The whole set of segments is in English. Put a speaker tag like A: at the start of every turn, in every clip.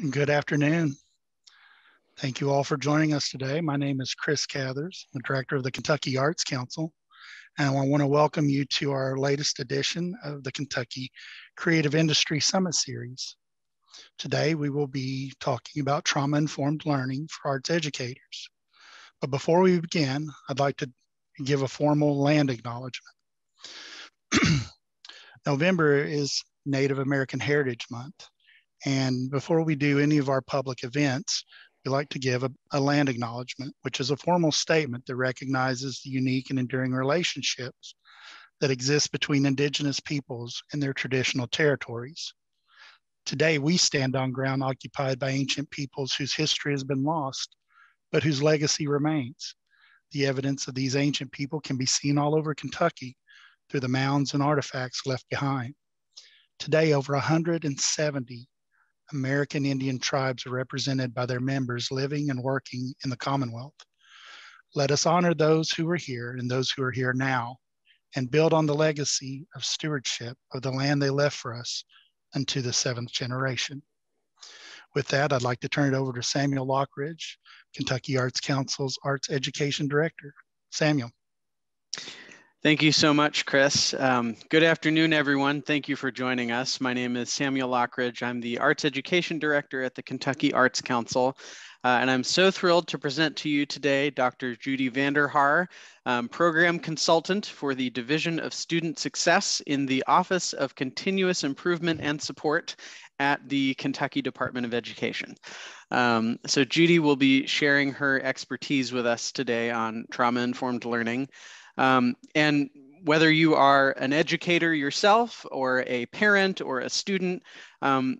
A: Good afternoon. Thank you all for joining us today. My name is Chris Cathers, the director of the Kentucky Arts Council, and I want to welcome you to our latest edition of the Kentucky Creative Industry Summit Series. Today, we will be talking about trauma-informed learning for arts educators. But before we begin, I'd like to give a formal land acknowledgement. November is Native American Heritage Month. And before we do any of our public events, we like to give a land acknowledgement, which is a formal statement that recognizes the unique and enduring relationships that exist between Indigenous peoples and their traditional territories. Today, we stand on ground occupied by ancient peoples whose history has been lost, but whose legacy remains. The evidence of these ancient people can be seen all over Kentucky through the mounds and artifacts left behind. Today, over 170 American Indian tribes are represented by their members living and working in the Commonwealth. Let us honor those who are here and those who are here now, and build on the legacy of stewardship of the land they left for us unto the seventh generation. With that, I'd like to turn it over to Samuel Lockridge, Kentucky Arts Council's Arts Education Director. Samuel.
B: Thank you so much, Chris. Good afternoon, everyone. Thank you for joining us. My name is Samuel Lockridge. I'm the Arts Education Director at the Kentucky Arts Council. And I'm so thrilled to present to you today Dr. Judi Vanderhaar, Program Consultant for the Division of Student Success in the Office of Continuous Improvement and Support at the Kentucky Department of Education. So Judi will be sharing her expertise with us today on trauma-informed learning. And whether you are an educator yourself or a parent or a student, I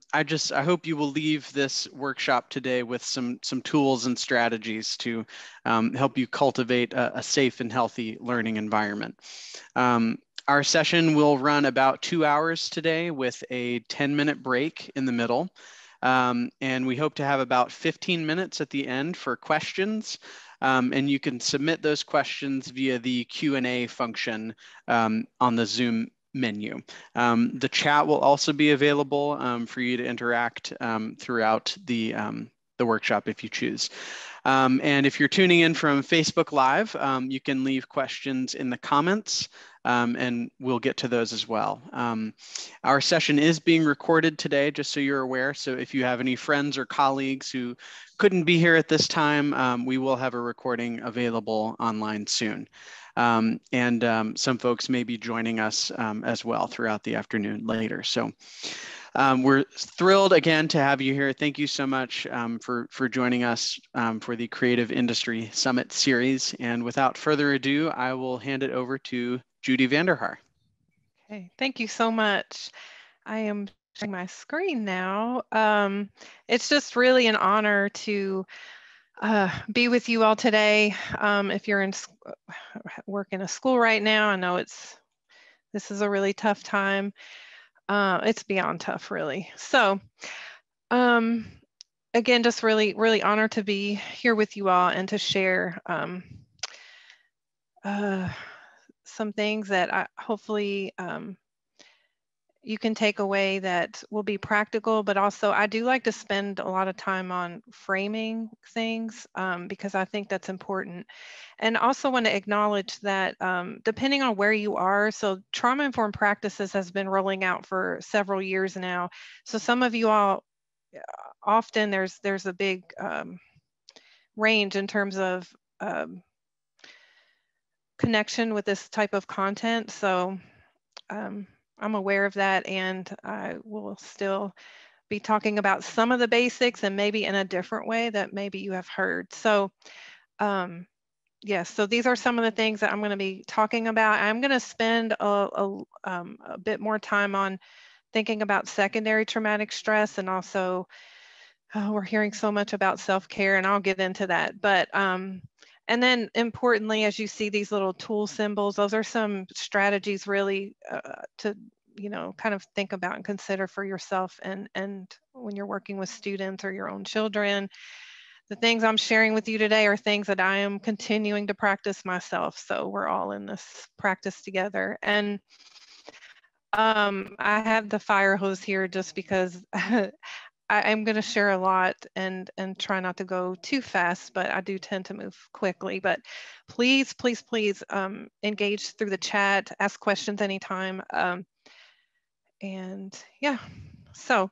B: hope you will leave this workshop today with some tools and strategies to help you cultivate a safe and healthy learning environment. Our session will run about 2 hours today with a 10-minute break in the middle. And we hope to have about 15 minutes at the end for questions. And you can submit those questions via the Q&A function on the Zoom menu. The chat will also be available for you to interact throughout the workshop if you choose. And if you're tuning in from Facebook Live, you can leave questions in the comments and we'll get to those as well. Our session is being recorded today, just so you're aware. So if you have any friends or colleagues who couldn't be here at this time, we will have a recording available online soon. Some folks may be joining us as well throughout the afternoon later. So we're thrilled again to have you here. Thank you so much for joining us for the Creative Industry Summit Series. And without further ado, I will hand it over to Judi Vanderhaar.
C: Okay, thank you so much. I am sharing my screen now. It's just really an honor to be with you all today. If you're in work in a school right now, I know this is a really tough time. It's beyond tough, really. So again, just really honored to be here with you all and to share some things that hopefully you can take away that will be practical, but also I do like to spend a lot of time on framing things because I think that's important. And also want to acknowledge that depending on where you are, so trauma-informed practices has been rolling out for several years now. So some of you all, often there's a big range in terms of connection with this type of content. So I'm aware of that, and I will still be talking about some of the basics and maybe in a different way that maybe you have heard. So yes, so these are some of the things that I'm going to be talking about. I'm going to spend a bit more time on thinking about secondary traumatic stress, and also we're hearing so much about self-care, and I'll get into that. But and then importantly, as you see these little tool symbols, those are some strategies really to, kind of think about and consider for yourself and when you're working with students or your own children. The things I'm sharing with you today are things that I am continuing to practice myself. So we're all in this practice together. And I have the fire hose here just because I'm going to share a lot and try not to go too fast, but I do tend to move quickly. But please, please, please engage through the chat, ask questions anytime. And yeah, so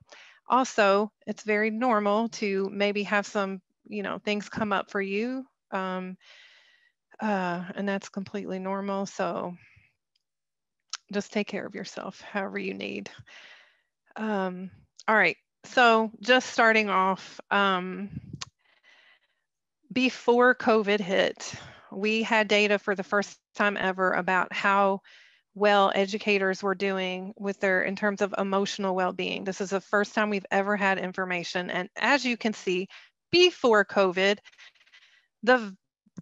C: also it's very normal to maybe have some, things come up for you. And that's completely normal. So just take care of yourself however you need. All right. So just starting off, before COVID hit, we had data for the first time ever about how well educators were doing with their, in terms of emotional well-being. This is the first time we've ever had information. And as you can see, before COVID, the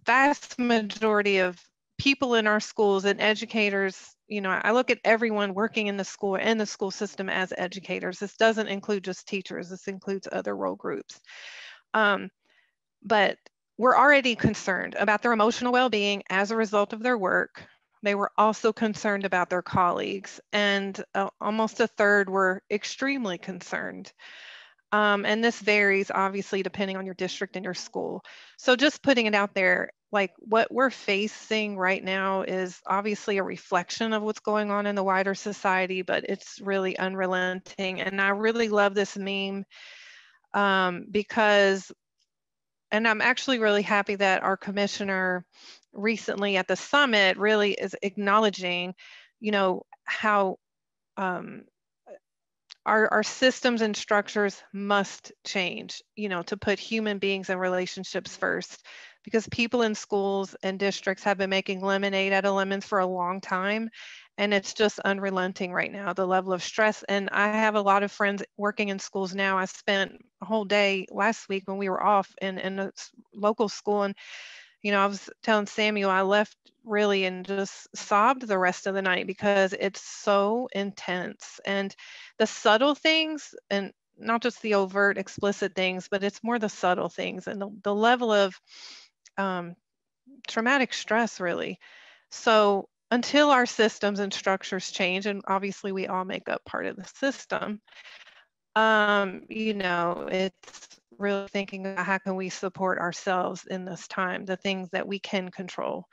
C: vast majority of people in our schools and educators, I look at everyone working in the school system as educators. This doesn't include just teachers. This includes other role groups. But we're already concerned about their emotional well-being as a result of their work. They were also concerned about their colleagues, and almost a third were extremely concerned. And this varies obviously depending on your district and your school. So just putting it out there, like what we're facing right now is obviously a reflection of what's going on in the wider society, but it's really unrelenting. And I really love this meme because, and I'm actually really happy that our commissioner recently at the summit really is acknowledging, how our systems and structures must change, to put human beings and relationships first, because people in schools and districts have been making lemonade out of lemons for a long time. And it's just unrelenting right now, the level of stress. And I have a lot of friends working in schools now. I spent a whole day last week when we were off in a local school. And, I was telling Samuel, I left really and just sobbed the rest of the night because it's so intense. And the subtle things, and not just the overt explicit things, but it's more the subtle things and the level of traumatic stress, really. So until our systems and structures change, and obviously we all make up part of the system, it's really thinking about how can we support ourselves in this time, the things that we can control.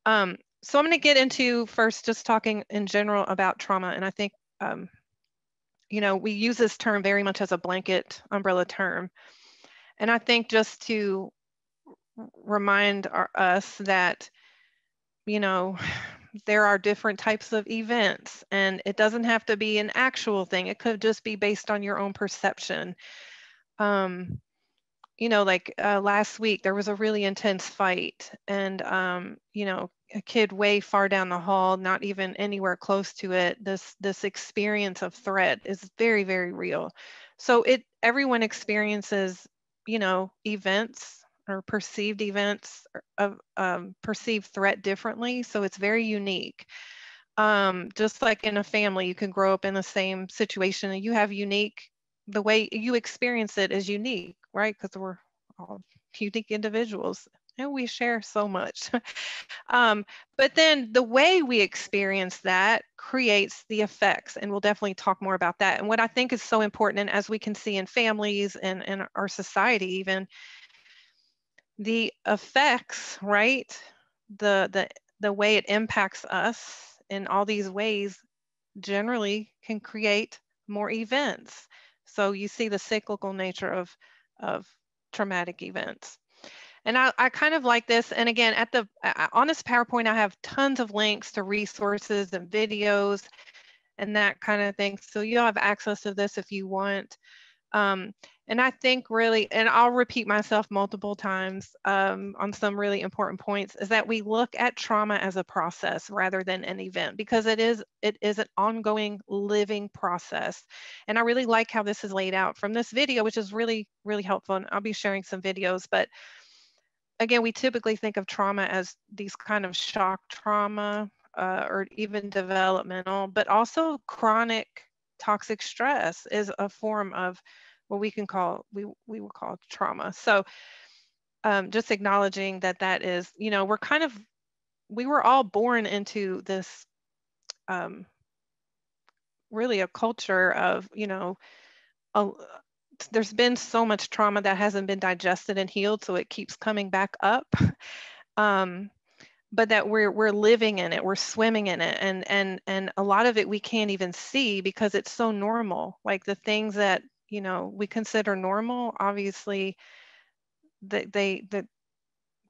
C: So I'm going to get into first just talking in general about trauma. And I think, we use this term very much as a blanket umbrella term. And I think just to remind us that, there are different types of events, and it doesn't have to be an actual thing. It could just be based on your own perception. Like last week, there was a really intense fight, and, a kid way far down the hall, not even anywhere close to it. This experience of threat is very, very real. So everyone experiences, events or perceived events of perceived threat differently. So it's very unique. Just like in a family, you can grow up in the same situation and you have the way you experience it is unique, right? Because we're all unique individuals and we share so much. But then the way we experience that creates the effects, and we'll definitely talk more about that. And what I think is so important, and as we can see in families and in our society even, the effects, right? The way it impacts us in all these ways generally can create more events. So you see the cyclical nature of traumatic events. And I kind of like this. And again, on this PowerPoint, I have tons of links to resources and videos and that kind of thing. So you'll have access to this if you want. And I think really, and I'll repeat myself multiple times on some really important points, is that we look at trauma as a process rather than an event, because it is an ongoing living process. And I really like how this is laid out from this video, which is really, really helpful. And I'll be sharing some videos, but again, we typically think of trauma as these kind of shock trauma or even developmental, but also chronic toxic stress is a form of what we will call trauma. So just acknowledging that is, we were all born into this really a culture of, there's been so much trauma that hasn't been digested and healed, so it keeps coming back up. But that we're living in it, we're swimming in it, and a lot of it we can't even see because it's so normal. Like the things that, you know, we consider normal, obviously they're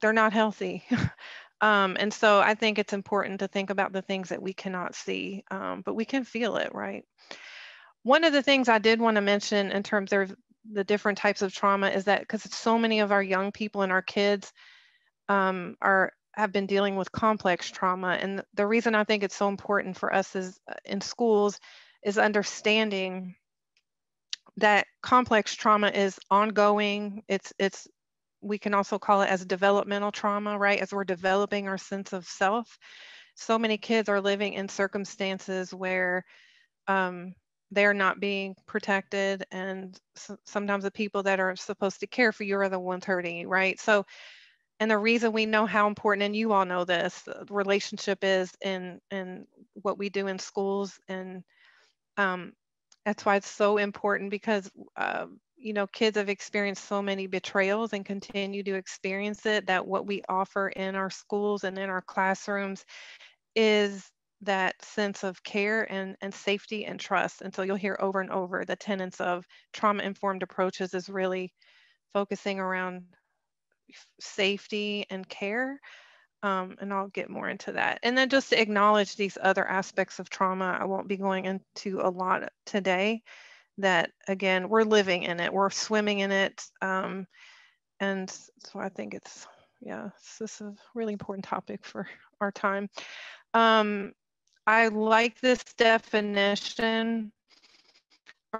C: not healthy. And so I think it's important to think about the things that we cannot see, but we can feel it, right? One of the things I did want to mention in terms of the different types of trauma is that because so many of our young people and our kids have been dealing with complex trauma. And the reason I think it's so important for us is in schools is understanding that complex trauma is ongoing. We can also call it as developmental trauma, right? As we're developing our sense of self. So many kids are living in circumstances where they're not being protected, and sometimes the people that are supposed to care for you are the ones hurting you, right? So, and the reason we know how important, and you all know this, relationship is in what we do in schools, and that's why it's so important, because you know, kids have experienced so many betrayals and continue to experience it, that what we offer in our schools and in our classrooms is that sense of care and safety and trust. And so you'll hear over and over the tenets of trauma-informed approaches is really focusing around safety and care. And I'll get more into that. And then just to acknowledge these other aspects of trauma, I won't be going into a lot today, that again, we're living in it, we're swimming in it. And so I think it's, yeah, this is a really important topic for our time. I like this definition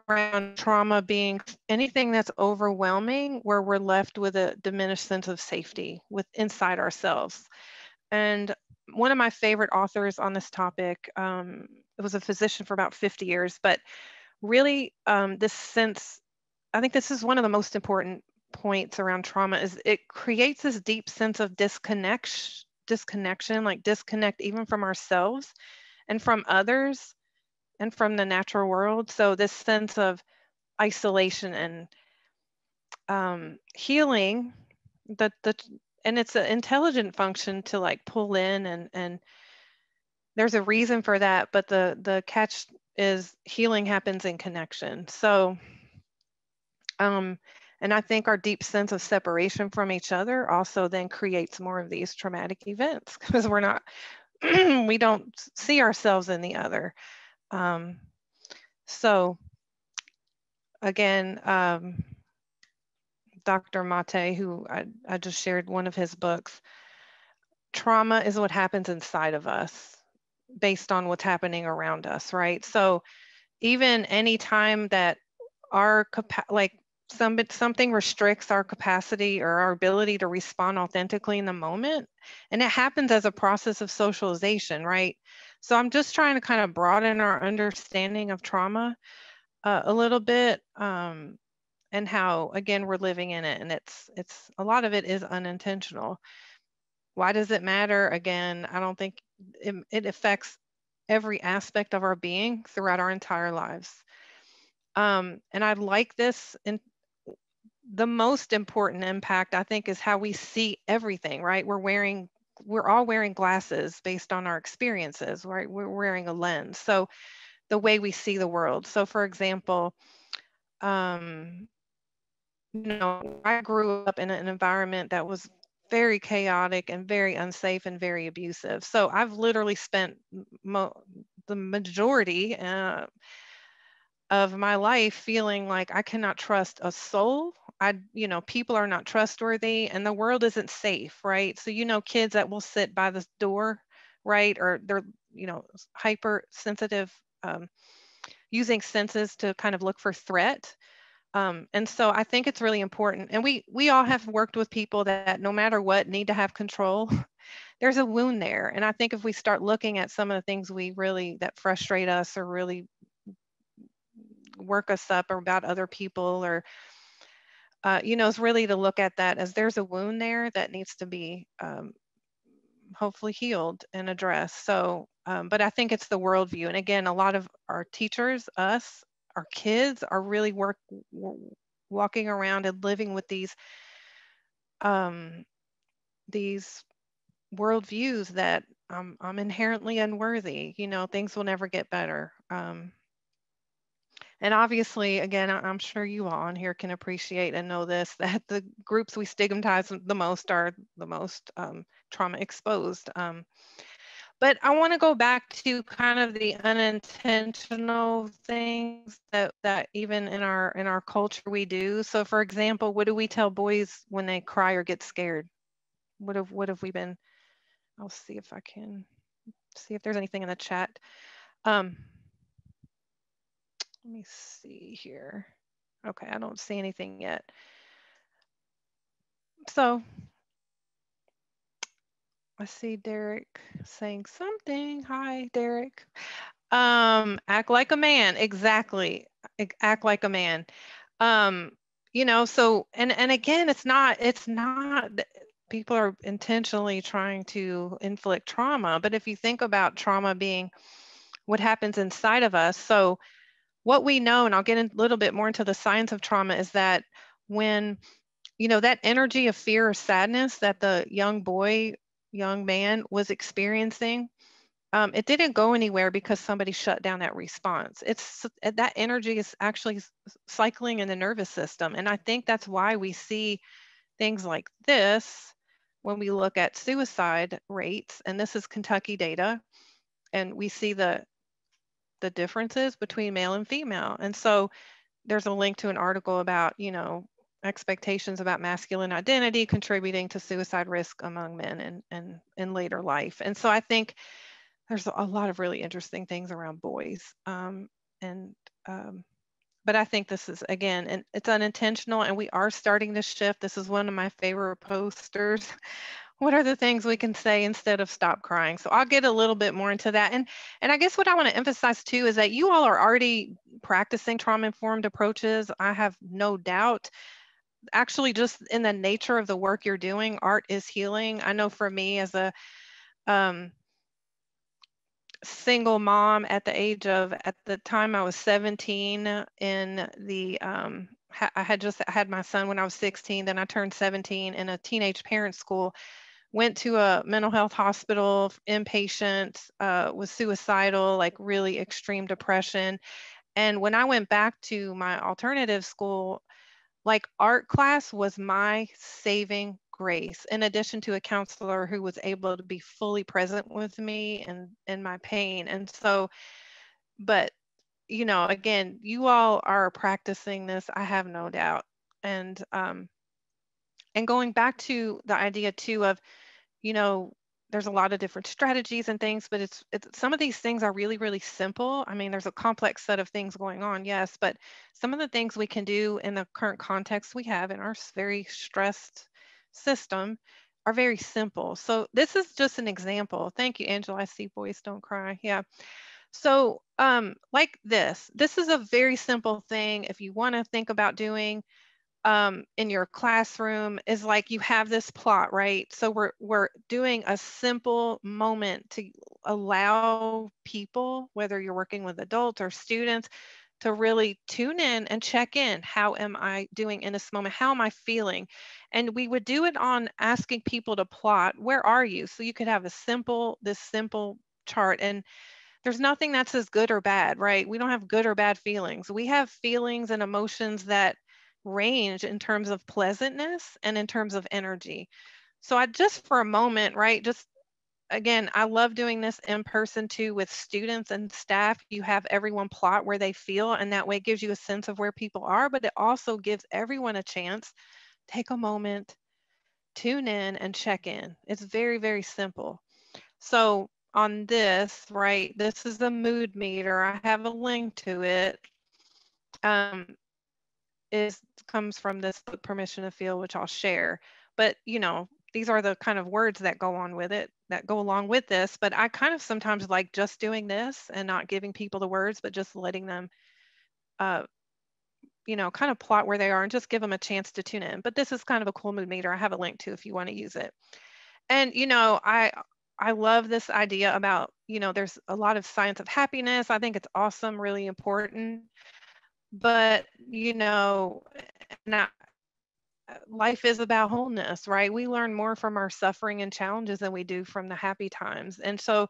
C: around trauma being anything that's overwhelming, where we're left with a diminished sense of safety inside ourselves. And one of my favorite authors on this topic, it was a physician for about 50 years, but really this sense, I think this is one of the most important points around trauma, is it creates this deep sense of disconnection, like disconnect even from ourselves and from others and from the natural world. So this sense of isolation and healing, and it's an intelligent function to like pull in, and there's a reason for that, but the catch is healing happens in connection. So and I think our deep sense of separation from each other also then creates more of these traumatic events, because we're not we don't see ourselves in the other. So again, Dr. Mate, who I just shared one of his books, trauma is what happens inside of us based on what's happening around us, right? So even any time that our something restricts our capacity or our ability to respond authentically in the moment, and it happens as a process of socialization, right? So I'm just trying to kind of broaden our understanding of trauma a little bit, and how, again, we're living in it, and it's a lot of it is unintentional. Why does it matter? Again, I don't think it affects every aspect of our being throughout our entire lives. And I like this. And the most important impact, I think, is how we see everything, right? We're all wearing glasses based on our experiences, right? We're wearing a lens. So the way we see the world. So for example, you know, I grew up in an environment that was very chaotic and very unsafe and very abusive. So I've literally spent the majority of my life feeling like I cannot trust a soul. You know, people are not trustworthy and the world isn't safe, right? So, you know, kids that will sit by the door, right? Or they're, you know, hypersensitive, using senses to kind of look for threat. And so I think it's really important. And we all have worked with people that no matter what need to have control. There's a wound there. And I think if we start looking at some of the things that frustrate us or really work us up or about other people, or, you know, is really to look at that as there's a wound there that needs to be hopefully healed and addressed. So, but I think it's the worldview. And again, a lot of our teachers, our kids are really walking around and living with these worldviews that I'm inherently unworthy, you know, things will never get better. And obviously, again, I'm sure you all on here can appreciate and know this, that the groups we stigmatize the most are the most trauma exposed. But I want to go back to kind of the unintentional things that even in our culture we do. So for example, what do we tell boys when they cry or get scared? What have we been? I'll see if I can see if there's anything in the chat. Let me see here. Okay, I don't see anything yet. So I see Derek saying something. Hi, Derek. Act like a man. Exactly. Act like a man. You know, so and again, it's not people are intentionally trying to inflict trauma, but if you think about trauma being what happens inside of us, so what we know, and I'll get a little bit more into the science of trauma, is that when, you know, that energy of fear or sadness that the young man was experiencing, it didn't go anywhere because somebody shut down that response. It's that energy is actually cycling in the nervous system. And I think that's why we see things like this when we look at suicide rates, and this is Kentucky data, and we see the differences between male and female. And so there's a link to an article about, you know, expectations about masculine identity contributing to suicide risk among men and in later life. And so I think there's a lot of really interesting things around boys. But I think this is, again, and it's unintentional, and we are starting to shift. This is one of my favorite posters. What are the things we can say instead of stop crying? So I'll get a little bit more into that. And I guess what I want to emphasize too is that you all are already practicing trauma-informed approaches. I have no doubt. Actually, just in the nature of the work you're doing, art is healing. I know for me as a single mom at the time I was 17 in the, I had just had my son when I was 16, then I turned 17 in a teenage parent school, went to a mental health hospital, inpatient, was suicidal, like really extreme depression. And when I went back to my alternative school, like art class was my saving grace, in addition to a counselor who was able to be fully present with me and in my pain. And so, but you know, again, you all are practicing this, I have no doubt. And going back to the idea too of, you know, there's a lot of different strategies and things, but it's some of these things are really, really simple. I mean, there's a complex set of things going on, yes, but some of the things we can do in the current context we have in our very stressed system are very simple. So this is just an example. Thank you, Angela. I see boys don't cry. Yeah. So like this is a very simple thing. If you want to think about doing in your classroom, is like you have this plot, right? So we're doing a simple moment to allow people, whether you're working with adults or students, to really tune in and check in. How am I doing in this moment? How am I feeling? And we would do it on asking people to plot, where are you? So you could have this simple chart, and there's nothing that says good or bad, right? We don't have good or bad feelings. We have feelings and emotions that range in terms of pleasantness and in terms of energy. So I just for a moment, right, just again, I love doing this in person too with students and staff. You have everyone plot where they feel, and that way it gives you a sense of where people are, but it also gives everyone a chance. Take a moment, tune in and check in. It's very, very simple. So on this, right, this is the mood meter. I have a link to it. Comes from this book, Permission to Feel, which I'll share. But you know, these are the kind of words that go on with it, that go along with this. But I kind of sometimes like just doing this and not giving people the words, but just letting them, you know, kind of plot where they are and just give them a chance to tune in. But this is kind of a cool mood meter. I have a link to if you want to use it. And you know, I love this idea about, you know, there's a lot of science of happiness. I think it's awesome, really important. but life is about wholeness, right? We learn more from our suffering and challenges than we do from the happy times. And so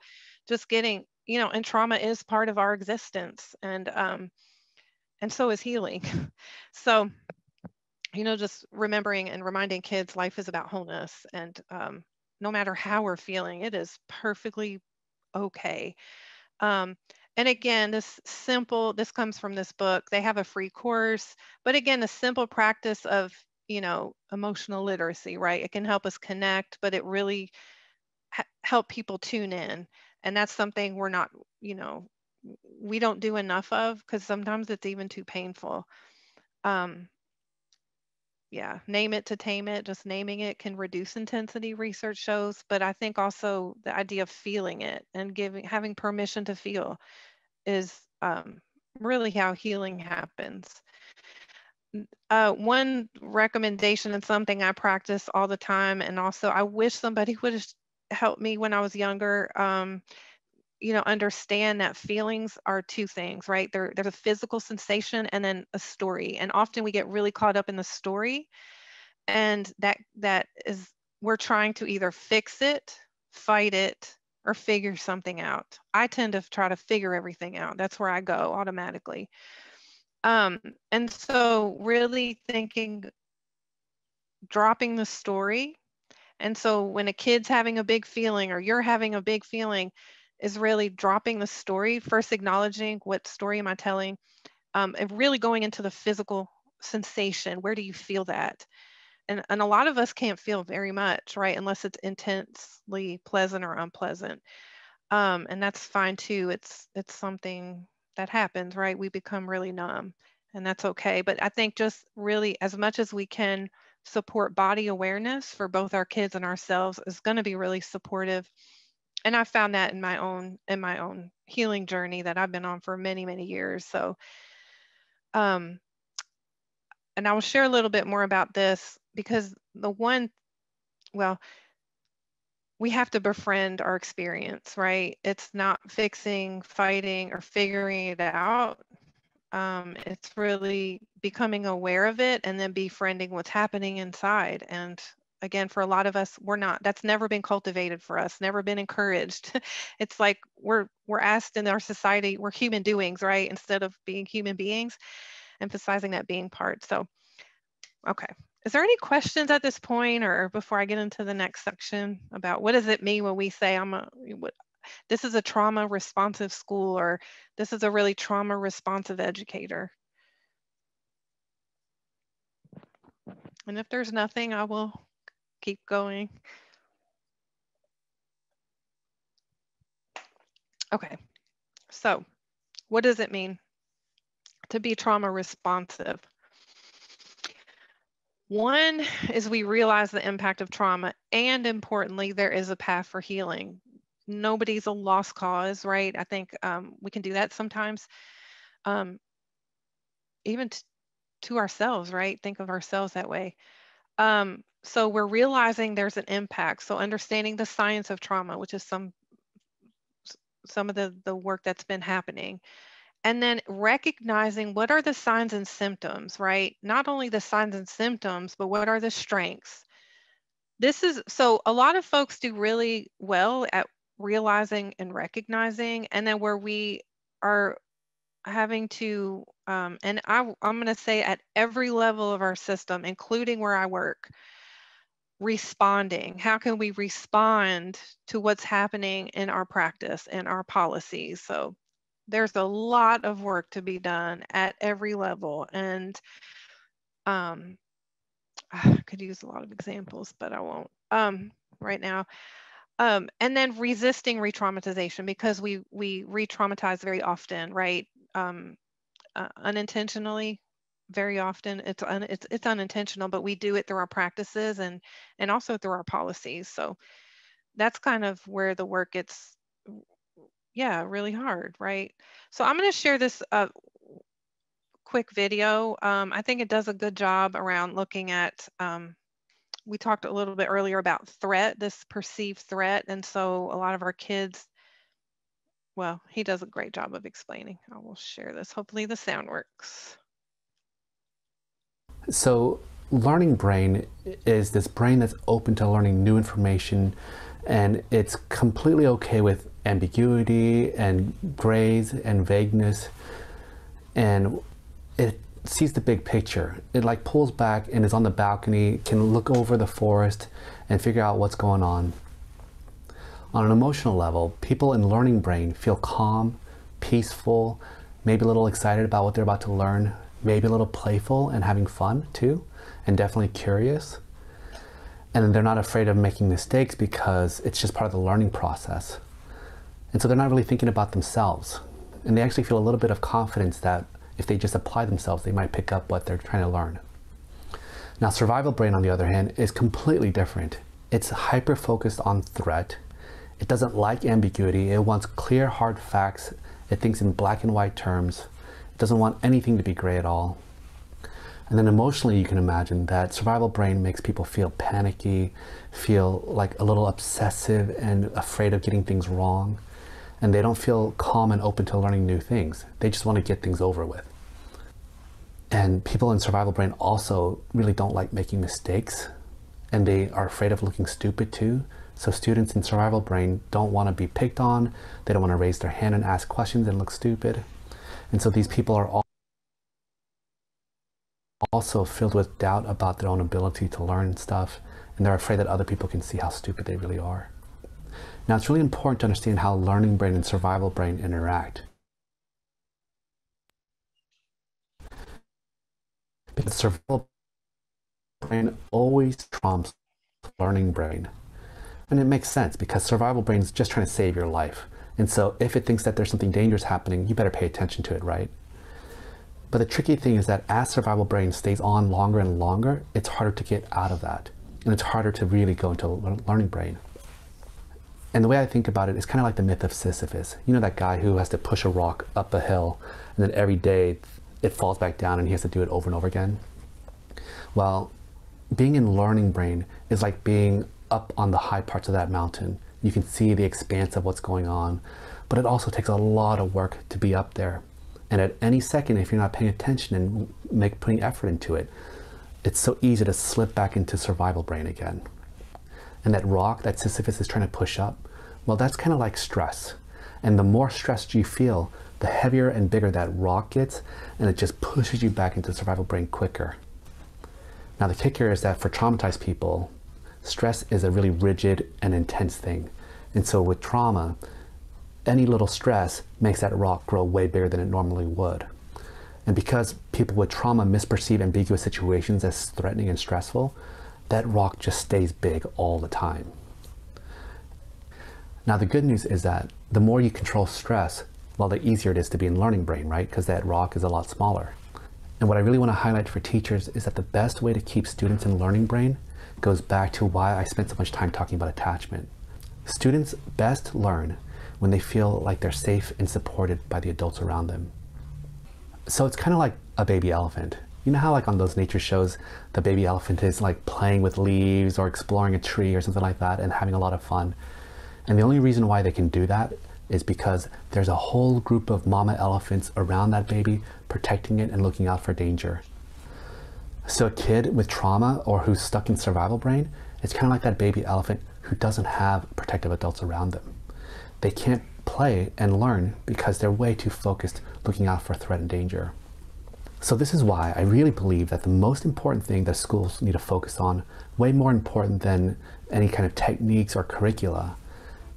C: just getting, and trauma is part of our existence, and so is healing. So, just remembering and reminding kids life is about wholeness, and no matter how we're feeling, it is perfectly okay. Um, and again, this comes from this book. They have a free course, but again, the simple practice of, emotional literacy, right? It can help us connect, but it really help people tune in. And that's something we're not, we don't do enough of, because sometimes it's even too painful. Yeah, name it to tame it. Just naming it can reduce intensity, research shows. But I think also the idea of feeling it and having permission to feel is really how healing happens. One recommendation, and something I practice all the time, and also I wish somebody would have helped me when I was younger. Understand that feelings are two things, right? There's a physical sensation and then a story. And often we get really caught up in the story, and that is, we're trying to either fix it, fight it, or figure something out. I tend to try to figure everything out. That's where I go automatically. And so really thinking, dropping the story. And so when a kid's having a big feeling or you're having a big feeling, is really dropping the story, first acknowledging what story am I telling, and really going into the physical sensation. Where do you feel that? And a lot of us can't feel very much, right? Unless it's intensely pleasant or unpleasant. And that's fine too. It's something that happens, right? We become really numb, and that's okay. But I think just really, as much as we can support body awareness for both our kids and ourselves, is going to be really supportive. And I found that in my own healing journey that I've been on for many, many years. So, and I will share a little bit more about this, because we have to befriend our experience, right? It's not fixing, fighting, or figuring it out. It's really becoming aware of it and then befriending what's happening inside. And again, for a lot of us, that's never been cultivated for us, never been encouraged. It's like we're asked in our society, we're human doings, right? Instead of being human beings, emphasizing that being part. So, okay. Is there any questions at this point, or before I get into the next section about what does it mean when we say this is a trauma responsive school, or this is a really trauma responsive educator? And if there's nothing, I will keep going. Okay, so what does it mean to be trauma responsive? One is we realize the impact of trauma, and importantly, there is a path for healing. Nobody's a lost cause, right? I think we can do that sometimes, even to ourselves, right? Think of ourselves that way. So we're realizing there's an impact. So understanding the science of trauma, which is some of the work that's been happening. And then recognizing what are the signs and symptoms, right? Not only the signs and symptoms, but what are the strengths? So a lot of folks do really well at realizing and recognizing, and then where we are having to, and I'm going to say at every level of our system, including where I work, responding. How can we respond to what's happening in our practice and our policies? So there's a lot of work to be done at every level, and I could use a lot of examples, but I won't right now. And then resisting re-traumatization, because we re-traumatize very often, right? Unintentionally, very often. It's unintentional, but we do it through our practices and also through our policies. So that's kind of where the work gets, really hard, right? So I'm going to share this quick video. I think it does a good job around looking at, we talked a little bit earlier about threat, this perceived threat. And so a lot of our kids, well, he does a great job of explaining. I will share this. Hopefully the sound works.
D: So learning brain is this brain that's open to learning new information, and it's completely okay with ambiguity and grays and vagueness, and it sees the big picture. It like pulls back and is on the balcony, can look over the forest and figure out what's going on. On an emotional level, people in learning brain feel calm, peaceful, maybe a little excited about what they're about to learn, maybe a little playful and having fun too, and definitely curious. And they're not afraid of making mistakes because it's just part of the learning process. And so they're not really thinking about themselves. And they actually feel a little bit of confidence that if they just apply themselves, they might pick up what they're trying to learn. Now, survival brain, on the other hand, is completely different. It's hyper-focused on threat. It doesn't like ambiguity. It wants clear, hard facts. It thinks in black and white terms. It doesn't want anything to be gray at all. And then emotionally, you can imagine that survival brain makes people feel panicky, feel like a little obsessive and afraid of getting things wrong. And they don't feel calm and open to learning new things. They just want to get things over with. And people in survival brain also really don't like making mistakes, and they are afraid of looking stupid too. So students in survival brain don't want to be picked on. They don't want to raise their hand and ask questions and look stupid. And so these people are also filled with doubt about their own ability to learn stuff, and they're afraid that other people can see how stupid they really are. Now, it's really important to understand how learning brain and survival brain interact. Because survival brain always trumps learning brain. And it makes sense because survival brain is just trying to save your life. And so if it thinks that there's something dangerous happening, you better pay attention to it, right? But the tricky thing is that as survival brain stays on longer and longer, it's harder to get out of that. And it's harder to really go into learning brain. And the way I think about it is kind of like the myth of Sisyphus. You know, that guy who has to push a rock up a hill, and then every day it falls back down and he has to do it over and over again. Well, being in learning brain is like being up on the high parts of that mountain. You can see the expanse of what's going on, but it also takes a lot of work to be up there. And at any second, if you're not paying attention and putting effort into it, it's so easy to slip back into survival brain again. And that rock that Sisyphus is trying to push up, well, that's kind of like stress. And the more stressed you feel, the heavier and bigger that rock gets, and it just pushes you back into survival brain quicker. Now, the kicker is that for traumatized people, stress is a really rigid and intense thing. And so with trauma, any little stress makes that rock grow way bigger than it normally would. And because people with trauma misperceive ambiguous situations as threatening and stressful, that rock just stays big all the time. Now, the good news is that the more you control stress, well, the easier it is to be in learning brain, right? Because that rock is a lot smaller. And what I really want to highlight for teachers is that the best way to keep students in learning brain goes back to why I spent so much time talking about attachment. Students best learn when they feel like they're safe and supported by the adults around them. So it's kind of like a baby elephant. You know how like on those nature shows, the baby elephant is like playing with leaves or exploring a tree or something like that and having a lot of fun. And the only reason why they can do that is because there's a whole group of mama elephants around that baby protecting it and looking out for danger. So a kid with trauma or who's stuck in survival brain, it's kind of like that baby elephant who doesn't have protective adults around them. They can't play and learn because they're way too focused looking out for threat and danger. So this is why I really believe that the most important thing that schools need to focus on, way more important than any kind of techniques or curricula,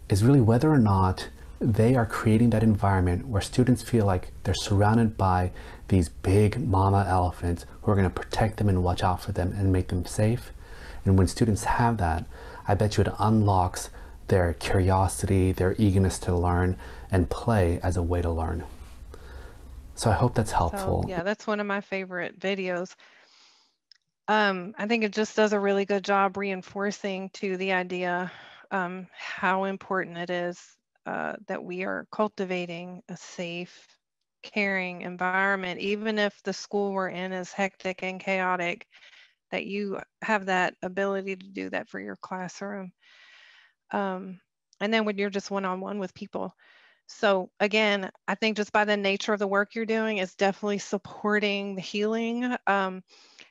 D: is really whether or not they are creating that environment where students feel like they're surrounded by these big mama elephants who are going to protect them and watch out for them and make them safe. And when students have that, I bet you it unlocks their curiosity, their eagerness to learn and play as a way to learn. So I hope that's helpful.
C: So, yeah, that's one of my favorite videos. I think it just does a really good job reinforcing to the idea how important it is that we are cultivating a safe, caring environment, even if the school we're in is hectic and chaotic, that you have that ability to do that for your classroom. And then when you're just one-on-one with people. So again, I think just by the nature of the work you're doing is definitely supporting the healing.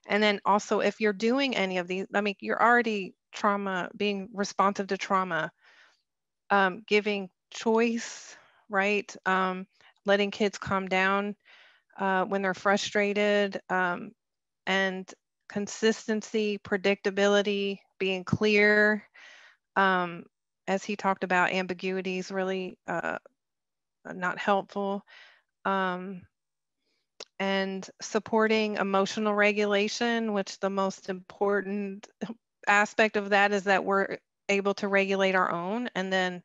C: And then also, if you're doing any of these, I mean, you're already being responsive to trauma, giving choice, right? Letting kids calm down when they're frustrated, and consistency, predictability, being clear. As he talked about, ambiguity is really not helpful. And supporting emotional regulation, which the most important aspect of that is that we're able to regulate our own, and then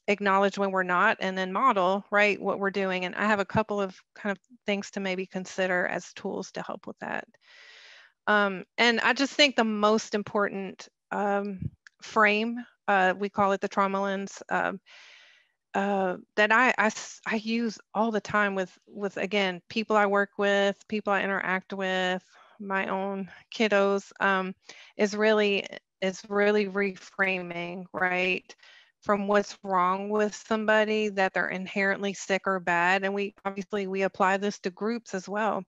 C: acknowledge when we're not, and then model, right, what we're doing. And I have a couple of kind of things to maybe consider as tools to help with that. And I just think the most important frame, we call it the trauma lens, that I use all the time with again, people I work with, people I interact with, my own kiddos, is really reframing, right? From what's wrong with somebody, that they're inherently sick or bad. And we apply this to groups as well,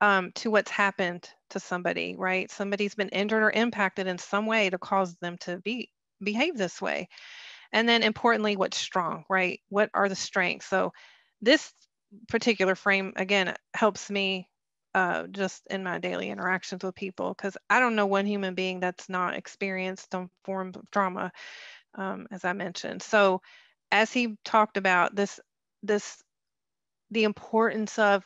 C: to what's happened to somebody, right? Somebody's been injured or impacted in some way to cause them to behave this way. And then importantly, what's strong, right? What are the strengths? So this particular frame, again, helps me just in my daily interactions with people, because I don't know one human being that's not experienced some form of trauma, as I mentioned. So as he talked about the importance of,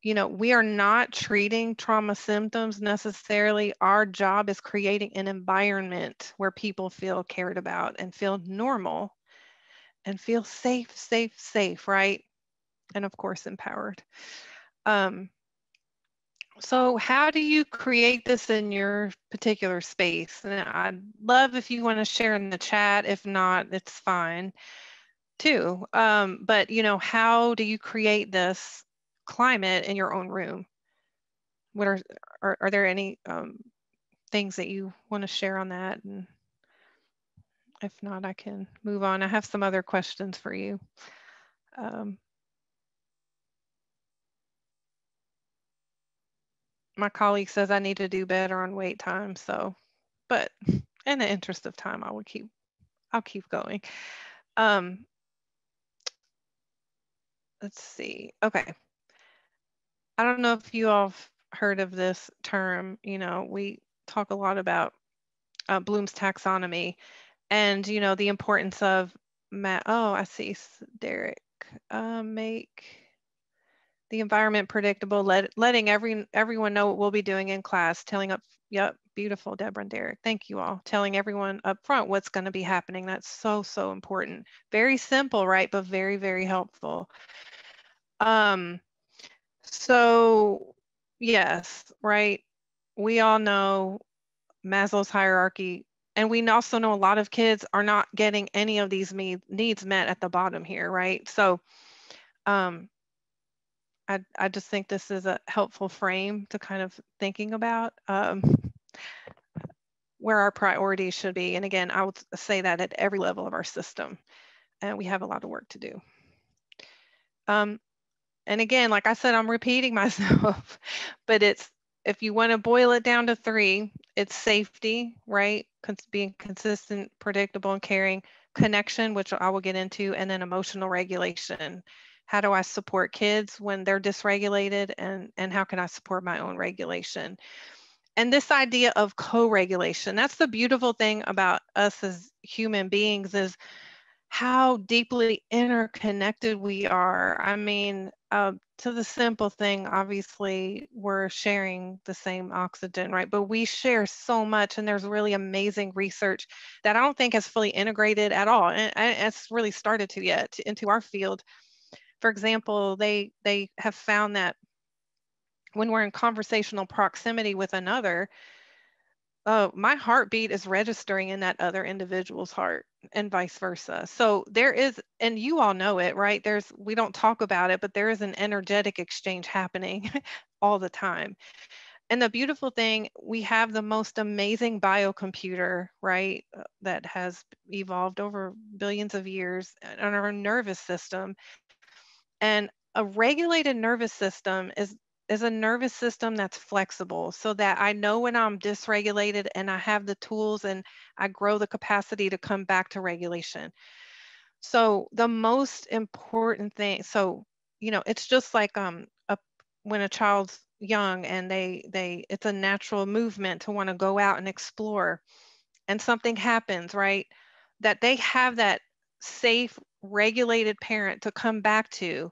C: we are not treating trauma symptoms necessarily. Our job is creating an environment where people feel cared about and feel normal and feel safe, right? And of course, empowered. So how do you create this in your particular space? And I'd love if you want to share in the chat. If not, it's fine too. But how do you create this climate in your own room? What are there any things that you want to share on that? And if not, I can move on. I have some other questions for you. My colleague says I need to do better on wait time. So, but in the interest of time, I'll keep going. Let's see. Okay. I don't know if you all have heard of this term. We talk a lot about Bloom's taxonomy, and the importance of oh, I see Derek. Make the environment predictable, letting everyone know what we'll be doing in class, yep, beautiful, Deborah and Derek, thank you all. Telling everyone up front what's going to be happening. That's so important. Very simple, right? But very, very helpful. So yes, right, we all know Maslow's hierarchy, and we also know a lot of kids are not getting any of these needs met at the bottom here, right? So I just think this is a helpful frame to kind of thinking about where our priorities should be. And again, I would say that at every level of our system, and we have a lot of work to do. And again, like I said, I'm repeating myself, but if you want to boil it down to 3, it's safety, right? Being consistent, predictable, and caring. Connection, which I will get into, and then emotional regulation. How do I support kids when they're dysregulated, and how can I support my own regulation? And this idea of co-regulation, that's the beautiful thing about us as human beings, is how deeply interconnected we are. I mean, to the simple thing, obviously we're sharing the same oxygen, right? But we share so much, and there's really amazing research that I don't think has fully integrated at all, and it's really started to yet into our field. For example, they have found that when we're in conversational proximity with another, my heartbeat is registering in that other individual's heart, and vice versa. So there is, and you all know it, right? We don't talk about it, but there is an energetic exchange happening all the time. And the beautiful thing, we have the most amazing biocomputer, right? That has evolved over billions of years on our nervous system. And a regulated nervous system is is a nervous system that's flexible, so that I know when I'm dysregulated and I have the tools and I grow the capacity to come back to regulation. So the most important thing, so, you know, it's just like when a child's young and it's a natural movement to want to go out and explore, and something happens, right? That they have that safe, regulated parent to come back to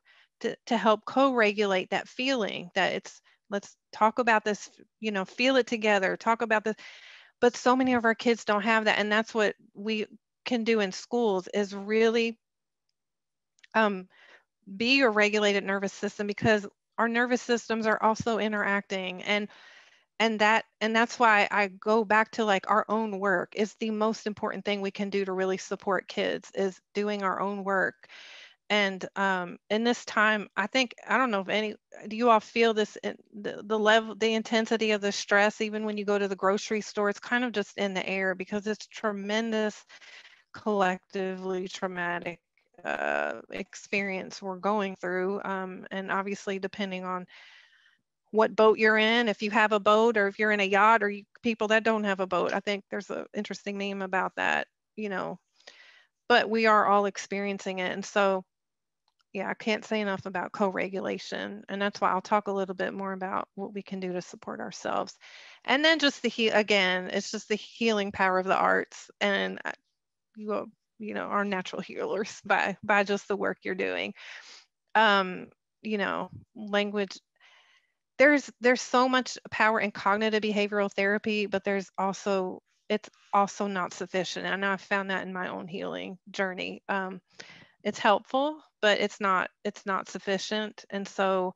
C: help co-regulate that feeling, that it's, let's talk about this, you know, feel it together, talk about this. But so many of our kids don't have that. And that's what we can do in schools, is really be your regulated nervous system, because our nervous systems are also interacting. And that's why I go back to, like, our own work is the most important thing we can do to really support kids, is doing our own work. And in this time, I think, I don't know if do you all feel this, the level, the intensity of the stress, even when you go to the grocery store, it's kind of just in the air, because it's tremendous, collectively traumatic experience we're going through. And obviously, depending on what boat you're in, if you have a boat, or if you're in a yacht, or people that don't have a boat, I think there's an interesting meme about that, you know, but we are all experiencing it. And so, yeah, I can't say enough about co-regulation. And that's why I'll talk a little bit more about what we can do to support ourselves. And then just again, it's just the healing power of the arts. And you know, are natural healers by just the work you're doing. You know, language, there's so much power in cognitive behavioral therapy, but it's also not sufficient. And I've found that in my own healing journey. It's helpful, but it's not sufficient. And so,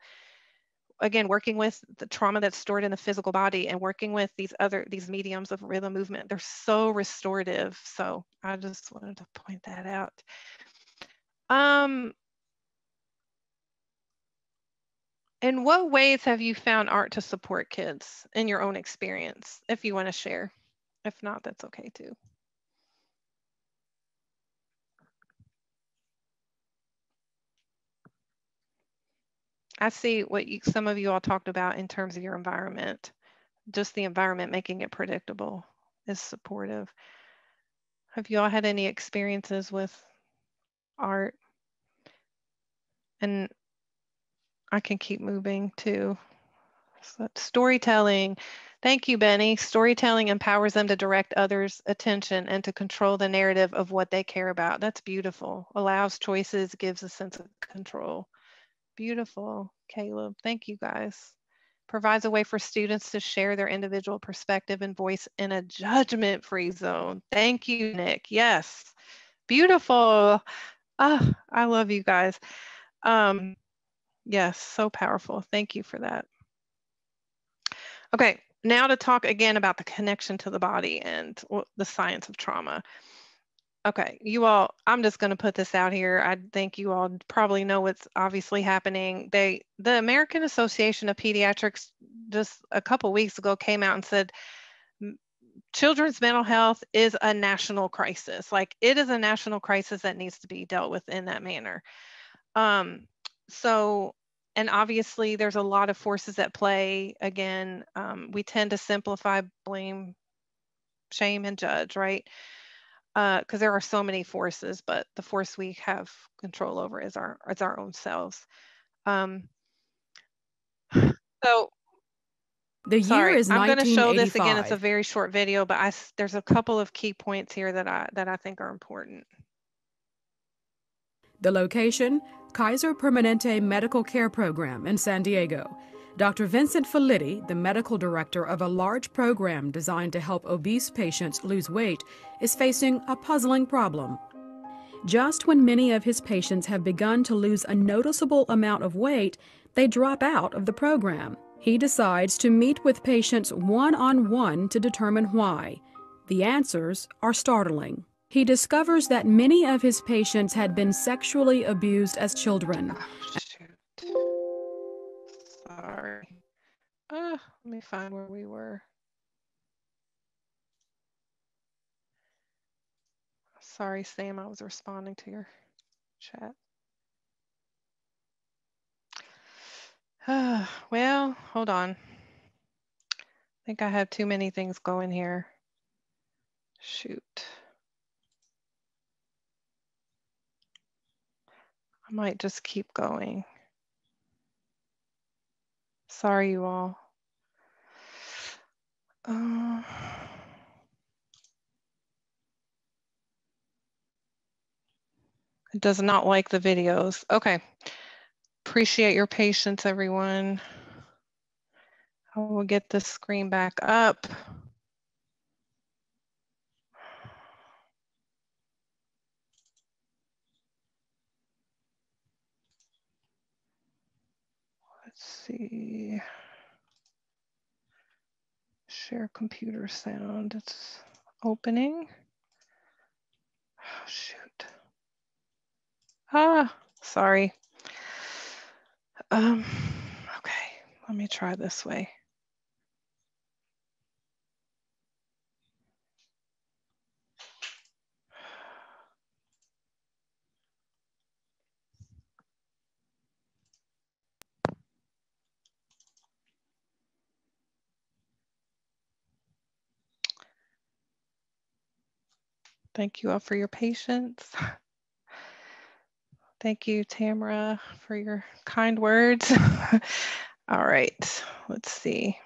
C: again, working with the trauma that's stored in the physical body and working with these mediums of rhythm movement, they're so restorative. So I just wanted to point that out. In what ways have you found art to support kids in your own experience, if you want to share? If not, that's okay too. I see what some of you all talked about in terms of your environment. Just the environment, making it predictable, is supportive. Have you all had any experiences with art? And I can keep moving too. So storytelling. Thank you, Benny. Storytelling empowers them to direct others' attention and to control the narrative of what they care about. That's beautiful. Allows choices, gives a sense of control. Beautiful, Caleb. Thank you, guys. Provides a way for students to share their individual perspective and voice in a judgment-free zone. Thank you, Nick. Yes. Beautiful. I love you guys. Yes, so powerful. Thank you for that. Okay, now to talk again about the connection to the body and the science of trauma. Okay, you all, I'm just going to put this out here. I think you all probably know what's obviously happening. The American Association of Pediatrics just a couple weeks ago came out and said children's mental health is a national crisis. Like, it is a national crisis that needs to be dealt with in that manner. So, and obviously there's a lot of forces at play. Again, we tend to simplify, blame, shame, and judge, right? Because there are so many forces, but the force we have control over is our own selves. So
E: the year is 1985.
C: I'm going to show this again. It's a very short video, but there's a couple of key points here that I think are important.
E: The location, Kaiser Permanente Medical Care Program in San Diego. Dr. Vincent Felitti, the medical director of a large program designed to help obese patients lose weight, is facing a puzzling problem. Just when many of his patients have begun to lose a noticeable amount of weight, they drop out of the program. He decides to meet with patients one-on-one to determine why. The answers are startling. He discovers that many of his patients had been sexually abused as children.
C: Oh, shoot. Sorry. Let me find where we were. Sorry, Sam, I was responding to your chat. Well, hold on. I think I have too many things going here. Shoot. I might just keep going. Sorry, you all. It does not like the videos. Okay. Appreciate your patience, everyone. I will get this screen back up. Let's see. Share computer sound. It's opening. Oh, shoot. Sorry. Okay, let me try this way. Thank you all for your patience. Thank you, Tamara, for your kind words. All right, let's see.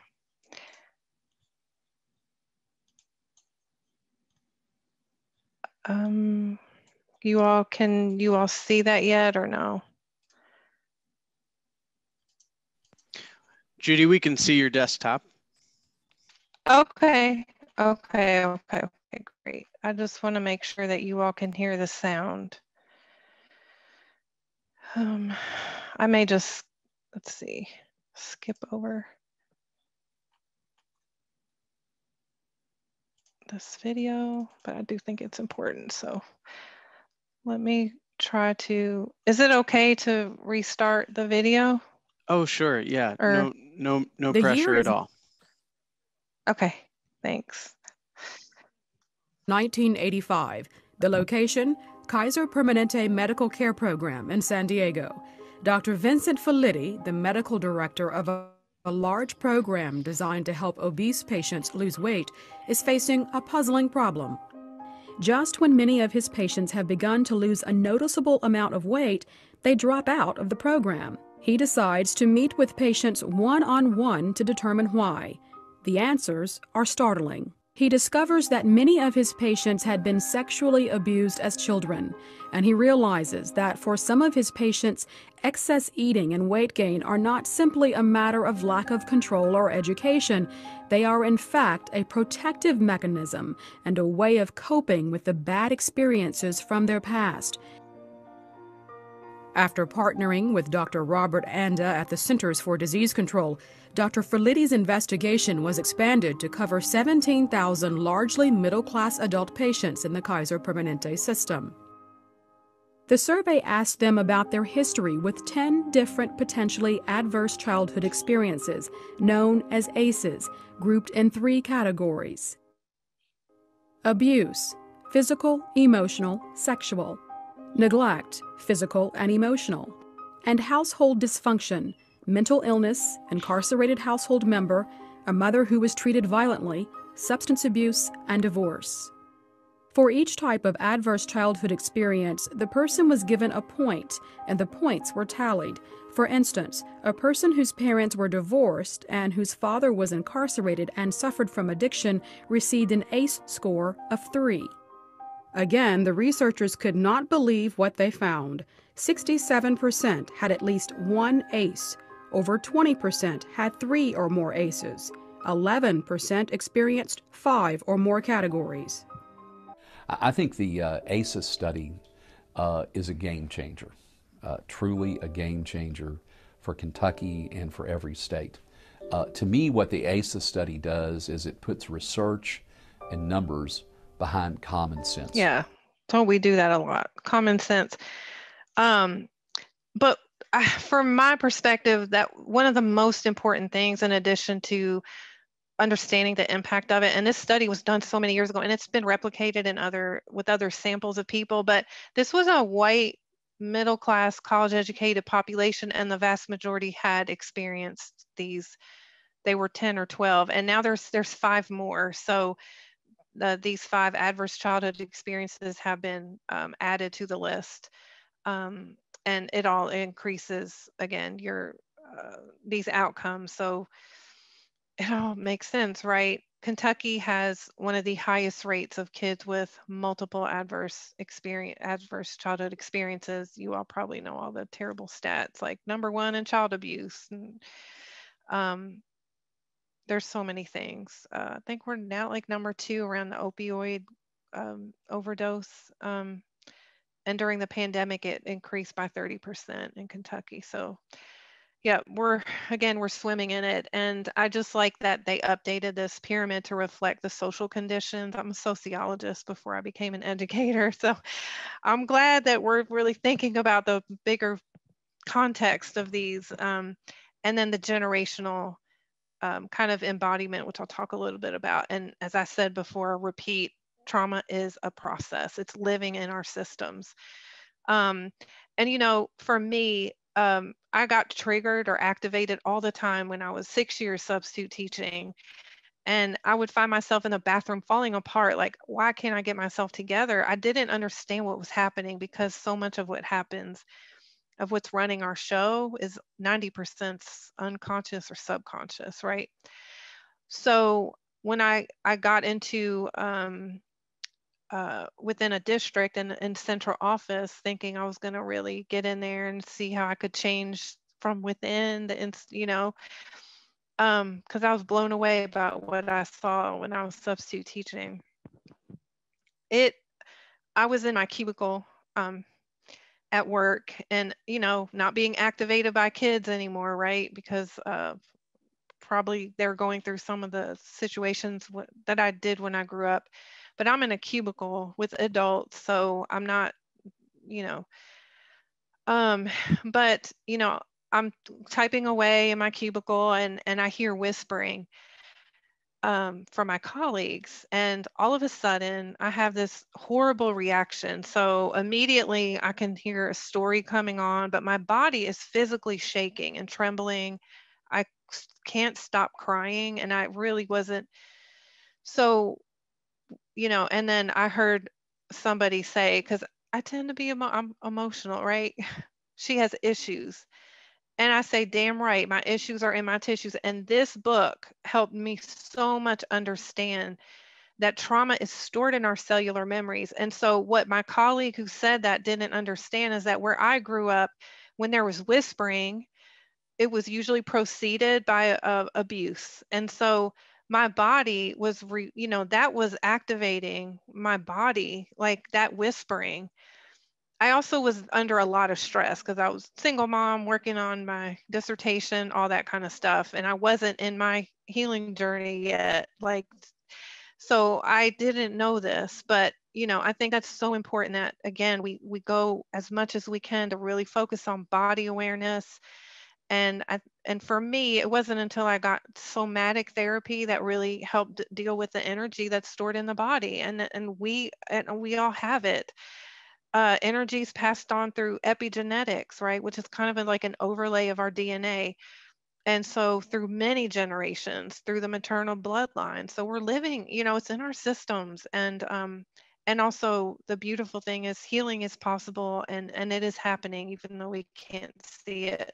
C: Can you all see that yet or no?
B: Judy, we can see your desktop.
C: Okay, great. I just want to make sure that you all can hear the sound. I may just, let's see, skip over this video, but I do think it's important. So let me try to, is it okay to restart the video?
B: Oh, sure. Yeah.
C: Or,
B: no pressure at all.
C: Okay, thanks.
E: 1985. The location, Kaiser Permanente Medical Care Program in San Diego. Dr. Vincent Felitti, the medical director of a large program designed to help obese patients lose weight, is facing a puzzling problem. Just when many of his patients have begun to lose a noticeable amount of weight, they drop out of the program. He decides to meet with patients one-on-one to determine why. The answers are startling. He discovers that many of his patients had been sexually abused as children, and he realizes that for some of his patients, excess eating and weight gain are not simply a matter of lack of control or education. They are in fact a protective mechanism and a way of coping with the bad experiences from their past. After partnering with Dr. Robert Anda at the Centers for Disease Control, Dr. Felitti's investigation was expanded to cover 17,000 largely middle-class adult patients in the Kaiser Permanente system. The survey asked them about their history with 10 different potentially adverse childhood experiences, known as ACEs, grouped in 3 categories: abuse, physical, emotional, sexual; neglect, physical and emotional; and household dysfunction, mental illness, incarcerated household member, a mother who was treated violently, substance abuse, and divorce. For each type of adverse childhood experience, the person was given a point, and the points were tallied. For instance, a person whose parents were divorced and whose father was incarcerated and suffered from addiction received an ACE score of 3. Again, the researchers could not believe what they found. 67% had at least 1 ACE. Over 20% had 3 or more ACEs. 11% experienced 5 or more categories.
F: I think the ACEs study is a game changer, truly a game changer for Kentucky and for every state. To me, what the ACEs study does is it puts research and numbers behind common sense.
C: Yeah, so we do that a lot, common sense. But from my perspective, that one of the most important things, in addition to understanding the impact of it, and this study was done so many years ago, and it's been replicated in with other samples of people, but this was a white middle class, college educated population, and the vast majority had experienced these. They were 10 or 12, and now there's 5 more. So these 5 adverse childhood experiences have been added to the list, and it all increases again your these outcomes. So it all makes sense, right? Kentucky has one of the highest rates of kids with multiple adverse childhood experiences. You all probably know all the terrible stats, like #1 in child abuse. And, there's so many things. I think we're now like #2 around the opioid overdose. And during the pandemic, it increased by 30% in Kentucky. So yeah, we're swimming in it. And I just like that they updated this pyramid to reflect the social conditions. I'm a sociologist before I became an educator. So I'm glad that we're really thinking about the bigger context of these, and then the generational kind of embodiment, which I'll talk a little bit about. And as I said before, repeat, trauma is a process. It's living in our systems. And, you know, for me, I got triggered or activated all the time when I was 6 years substitute teaching. And I would find myself in the bathroom falling apart. Like, why can't I get myself together? I didn't understand what was happening, because so much of what happens, of what's running our show, is 90% unconscious or subconscious, right? So when I got into within a district and in central office, thinking I was going to really get in there and see how I could change from within you know, because I was blown away about what I saw when I was substitute teaching. I was in my cubicle at work, and, you know, not being activated by kids anymore, right? Because probably they're going through some of the situations that I did when I grew up. But I'm in a cubicle with adults, so I'm not, you know, but, you know, I'm typing away in my cubicle, and I hear whispering from my colleagues, and all of a sudden I have this horrible reaction. So immediately I can hear a story coming on, but my body is physically shaking and trembling. I can't stop crying, and I really wasn't. So, you know, and then I heard somebody say, because I tend to be I'm emotional, right? She has issues. And I say, damn right, my issues are in my tissues. And this book helped me so much understand that trauma is stored in our cellular memories. And so what my colleague who said that didn't understand is that where I grew up, when there was whispering, it was usually preceded by abuse. And so my body was, you know, that was activating my body, like that whispering. I also was under a lot of stress because I was single mom, working on my dissertation, all that kind of stuff. And I wasn't in my healing journey yet. Like, so I didn't know this, but, you know, I think that's so important that, again, we go as much as we can to really focus on body awareness. And for me, it wasn't until I got somatic therapy that really helped deal with the energy that's stored in the body. And we all have it. Energy is passed on through epigenetics, right? Which is kind of like an overlay of our DNA. And so through many generations, through the maternal bloodline. So we're living, you know, it's in our systems. And also the beautiful thing is healing is possible, and it is happening even though we can't see it.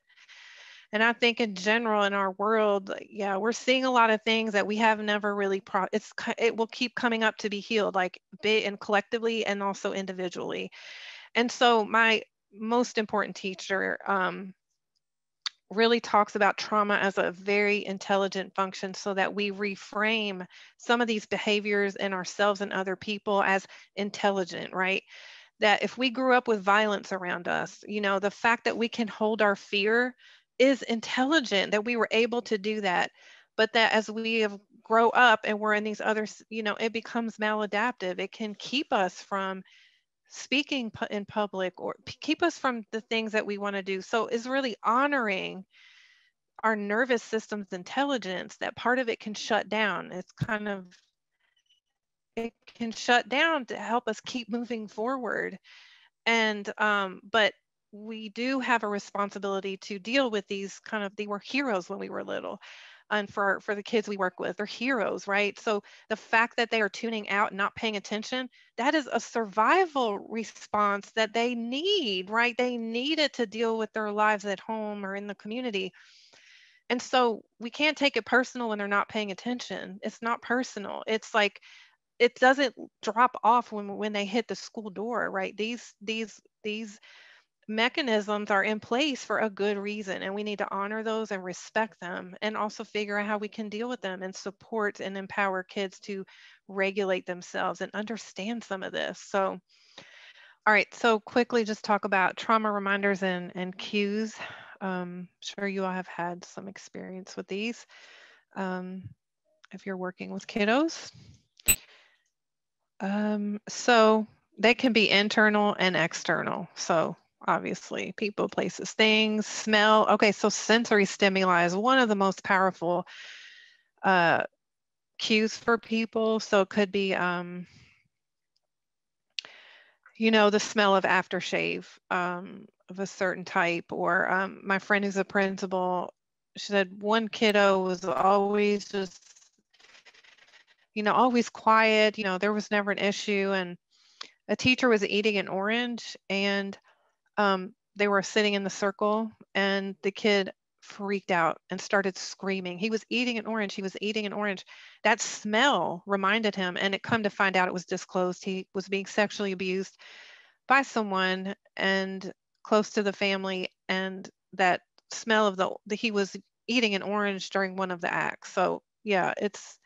C: And I think in general in our world, yeah, we're seeing a lot of things that we have never really it will keep coming up to be healed, like big and collectively and also individually. And so my most important teacher really talks about trauma as a very intelligent function, so that we reframe some of these behaviors in ourselves and other people as intelligent, right? That if we grew up with violence around us, you know, the fact that we can hold our fear is intelligent, that we were able to do that. But that as we have grow up and we're in these other, you know, it becomes maladaptive. It can keep us from speaking in public, or keep us from the things that we want to do. So it's really honoring our nervous system's intelligence, that part of it can shut down. It can shut down to help us keep moving forward. And but we do have a responsibility to deal with these they were heroes when we were little. And for the kids we work with, they're heroes, right? So the fact that they are tuning out and not paying attention, that is a survival response that they need, right? They need it to deal with their lives at home or in the community. And so we can't take it personal when they're not paying attention. It's not personal. It's like, it doesn't drop off when they hit the school door, right? These mechanisms are in place for a good reason, and we need to honor those and respect them, and also figure out how we can deal with them and support and empower kids to regulate themselves and understand some of this. So, all right, so quickly just talk about trauma reminders and cues. Sure you all have had some experience with these if you're working with kiddos. So they can be internal and external. So obviously people, places, things, smell. Okay, so sensory stimuli is one of the most powerful cues for people. So it could be, you know, the smell of aftershave of a certain type, or my friend who's a principal, she said one kiddo was always just, you know, always quiet, you know, there was never an issue. And a teacher was eating an orange, and they were sitting in the circle, and the kid freaked out and started screaming. He was eating an orange. He was eating an orange. That smell reminded him, and it come to find out it was disclosed. He was being sexually abused by someone and close to the family, and that smell of the he was eating an orange during one of the acts. So yeah, it's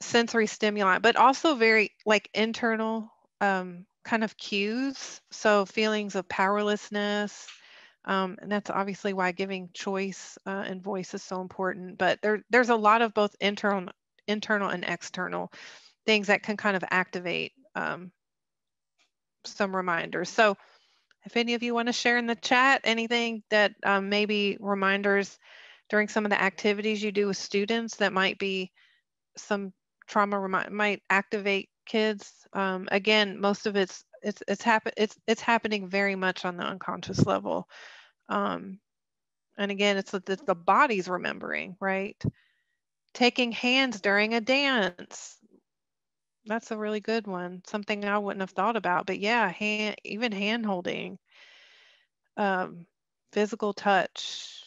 C: sensory stimuli, but also very like internal kind of cues. So feelings of powerlessness, and that's obviously why giving choice and voice is so important. But there's a lot of both internal and external things that can kind of activate some reminders. So if any of you want to share in the chat anything that maybe reminders during some of the activities you do with students that might be some trauma might activate kids. Again, most of it's happening very much on the unconscious level. And again, it's the body's remembering, right? Taking hands during a dance. That's a really good one. Something I wouldn't have thought about, but yeah, even hand holding, physical touch.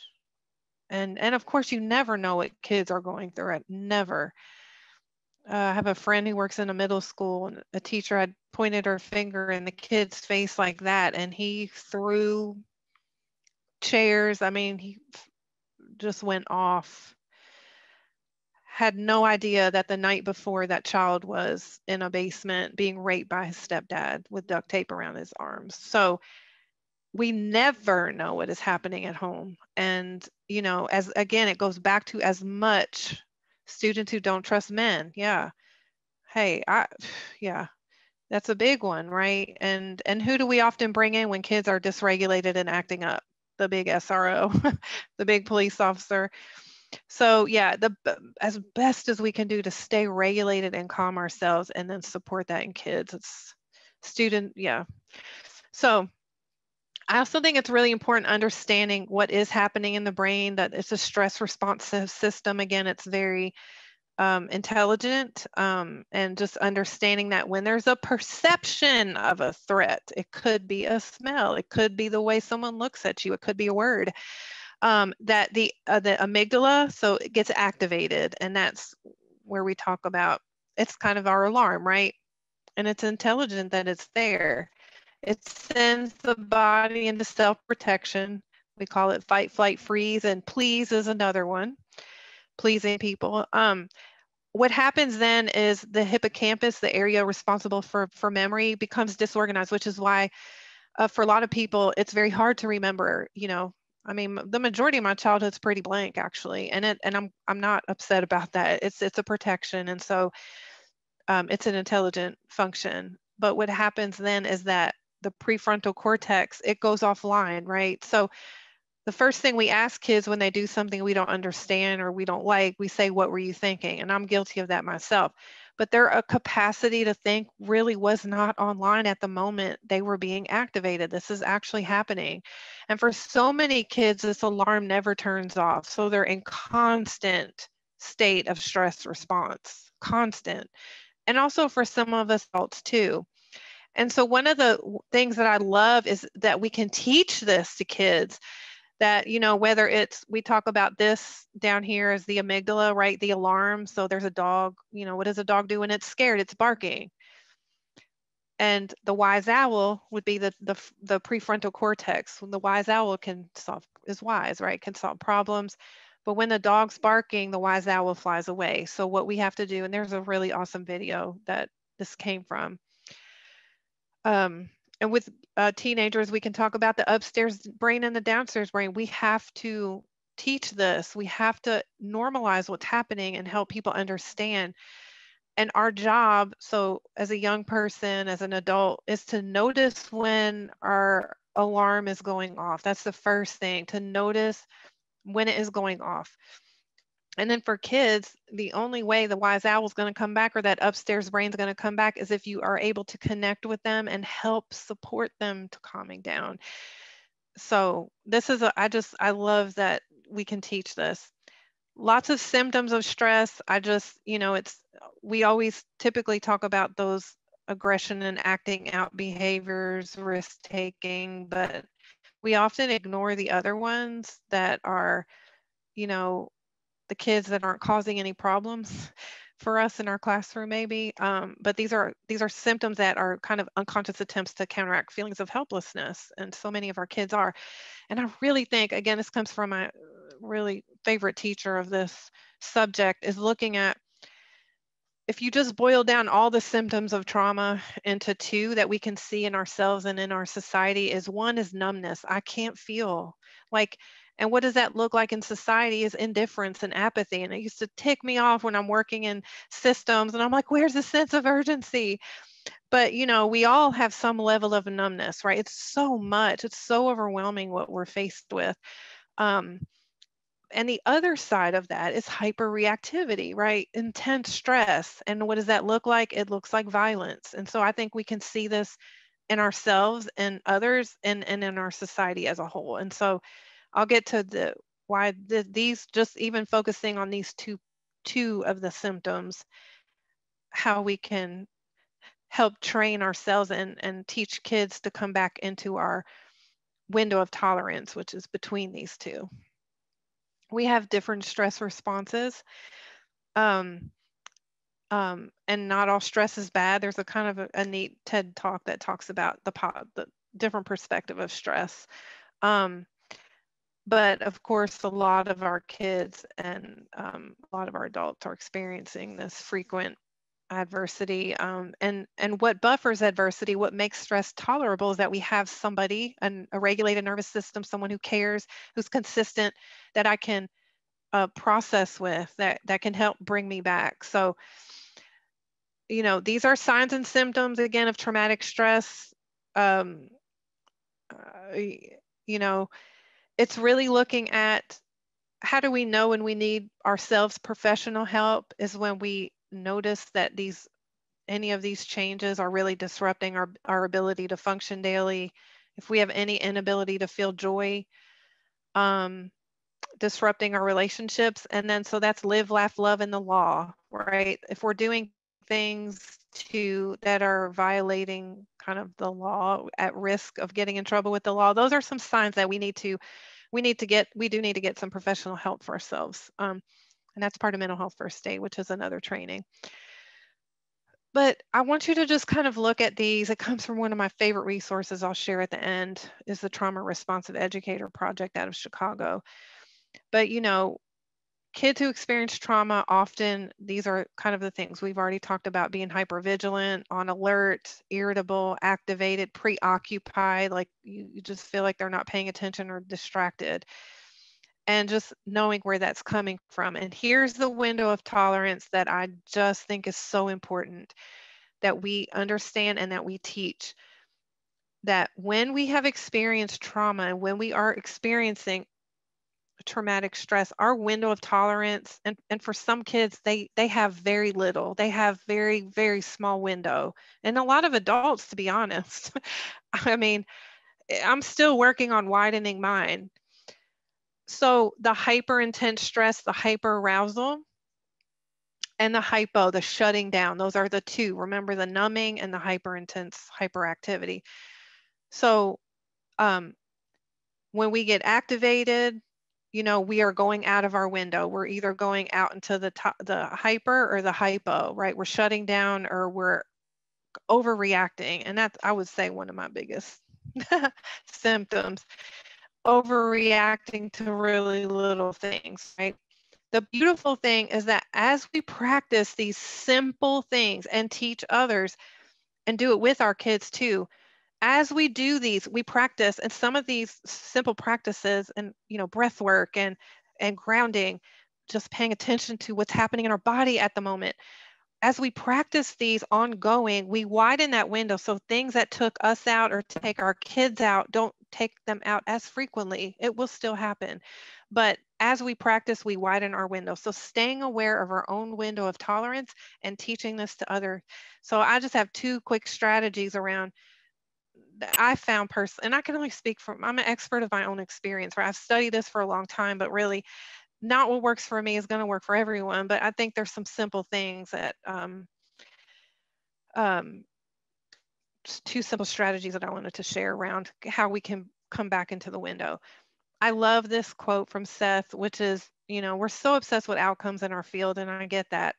C: And of course, you never know what kids are going through. Never. I have a friend who works in a middle school, and a teacher had pointed her finger in the kid's face like that, and he threw chairs. I mean, he just went off. Had no idea that the night before that child was in a basement being raped by his stepdad with duct tape around his arms. So we never know what is happening at home. And, you know, as again, it goes back to as much students who don't trust men. Yeah. Hey, yeah, that's a big one, right? And who do we often bring in when kids are dysregulated and acting up? The big SRO, the big police officer. So yeah, as best as we can do to stay regulated and calm ourselves, and then support that in kids. It's yeah. So I also think it's really important understanding what is happening in the brain, that it's a stress response system. Again, it's very intelligent, and just understanding that when there's a perception of a threat, it could be a smell, it could be the way someone looks at you, it could be a word, that the amygdala, so it gets activated, and that's where we talk about it's kind of our alarm, right? And it's intelligent that it's there. It sends the body into self-protection. We call it fight, flight, freeze, and please is another one. Pleasing people. What happens then is the hippocampus, the area responsible for memory, becomes disorganized, which is why for a lot of people, it's very hard to remember. You know, I mean, the majority of my childhood's pretty blank, actually, and I'm not upset about that. It's a protection, and so it's an intelligent function. But what happens then is that the prefrontal cortex, it goes offline, right? So the first thing we ask kids when they do something we don't understand or we don't like, we say, what were you thinking? And I'm guilty of that myself. but their capacity to think really was not online at the moment they were being activated. This is actually happening. And for so many kids, this alarm never turns off. So they're in constant state of stress response, constant. And also for some of us adults too. And so one of the things that I love is that we can teach this to kids, that, you know, whether it's, we talk about this down here as the amygdala, right? The alarm. So there's a dog, you know, what does a dog do when it's scared? It's barking. And the wise owl would be the prefrontal cortex. When the wise owl is wise, right? Can solve problems. But when the dog's barking, the wise owl flies away. So what we have to do, and there's a really awesome video that this came from. And with teenagers, we can talk about the upstairs brain and the downstairs brain. We have to teach this. We have to normalize what's happening and help people understand. And our job, so as a young person, as an adult, is to notice when our alarm is going off. That's the first thing, to notice when it is going off. And then for kids, the only way the wise owl is going to come back, or that upstairs brain is going to come back, is if you are able to connect with them and help support them to calming down. So this is I love that we can teach this. Lots of symptoms of stress. You know, we always typically talk about those aggression and acting out behaviors, risk taking, but we often ignore the other ones that are, you know, the kids that aren't causing any problems for us in our classroom maybe. But these are symptoms that are kind of unconscious attempts to counteract feelings of helplessness. And so many of our kids are. And I really think, again, this comes from my really favorite teacher of this subject, is looking at, if you just boil down all the symptoms of trauma into two that we can see in ourselves and in our society, is one is numbness. I can't feel like, and what does that look like in society is indifference and apathy. And it used to tick me off when I'm working in systems and I'm like, where's the sense of urgency? But, you know, we all have some level of numbness, right? It's so much, it's so overwhelming what we're faced with. And the other side of that is hyperreactivity, right? Intense stress. And what does that look like? It looks like violence. And so I think we can see this in ourselves and others, and in our society as a whole. And so I'll get to why these, just even focusing on these two of the symptoms, how we can help train ourselves and teach kids to come back into our window of tolerance, which is between these two. We have different stress responses. And not all stress is bad. There's a kind of a neat TED talk that talks about the different perspective of stress. But of course, a lot of our kids and a lot of our adults are experiencing this frequent adversity. And what buffers adversity, what makes stress tolerable, is that we have somebody, a regulated nervous system, someone who cares, who's consistent, that I can process with, that can help bring me back. So, you know, these are signs and symptoms, again, of traumatic stress. You know, it's really looking at, how do we know when we need ourselves professional help, is when we notice that any of these changes are really disrupting our ability to function daily. If we have any inability to feel joy, disrupting our relationships. And then, so that's live, laugh, love, and the law, right? If we're doing things that are violating kind of the law, at risk of getting in trouble with the law, those are some signs that we do need to get some professional help for ourselves. And that's part of mental health first aid, which is another training. But I want you to just kind of look at these. It comes from one of my favorite resources I'll share at the end, is the Trauma Responsive Educator Project out of Chicago. But, you know, kids who experience trauma, often these are kind of the things we've already talked about: being hypervigilant, on alert, irritable, activated, preoccupied, like you just feel like they're not paying attention or distracted. And just knowing where that's coming from. And here's the window of tolerance that I just think is so important that we understand and that we teach. That when we have experienced trauma, and when we are experiencing traumatic stress, our window of tolerance, and for some kids, they have very little. They have very, very small window. And a lot of adults, to be honest. I mean, I'm still working on widening mine. So the hyper intense stress, the hyper arousal, and the hypo, the shutting down, those are the two. Remember, the numbing and the hyper intense hyperactivity. So when we get activated, you know, we are going out of our window. We're either going out into the hyper or the hypo, right? We're shutting down or we're overreacting. And that's, I would say, one of my biggest symptoms, overreacting to really little things, right? The beautiful thing is that as we practice these simple things and teach others and do it with our kids too, as we do these, we practice, and some of these simple practices and, you know, breath work and grounding, just paying attention to what's happening in our body at the moment. As we practice these ongoing, we widen that window. So things that took us out or take our kids out, don't take them out as frequently. It will still happen. But as we practice, we widen our window. So staying aware of our own window of tolerance and teaching this to others. So I just have 2 quick strategies around that I found personally, and I can only speak from, I'm an expert of my own experience, where I've studied this for a long time, but really not what works for me is going to work for everyone. But I think there's some simple things that, 2 simple strategies that I wanted to share around how we can come back into the window. I love this quote from Seth, which is, you know, we're so obsessed with outcomes in our field, and I get that.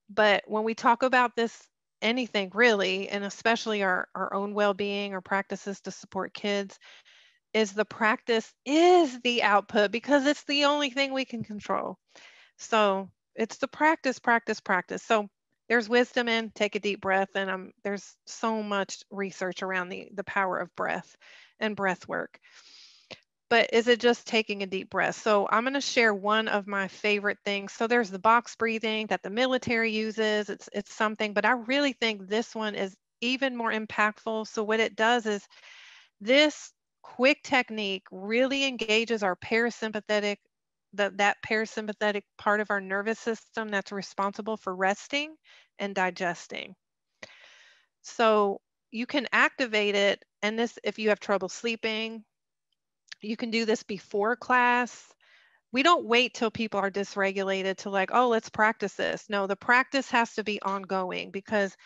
C: But when we talk about this, anything really, and especially our own well-being or practices to support kids, is the practice is the output, because it's the only thing we can control. So it's the practice, practice, practice. So there's wisdom in, take a deep breath, and there's so much research around the power of breath and breath work. But is it just taking a deep breath? So I'm going to share one of my favorite things. So there's the box breathing that the military uses. It's something, but I really think this one is even more impactful. So what it does is, this quick technique really engages our parasympathetic, that parasympathetic part of our nervous system that's responsible for resting and digesting. So you can activate it, and this, if you have trouble sleeping, you can do this before class. We don't wait till people are dysregulated to like, oh, let's practice this. No, the practice has to be ongoing, because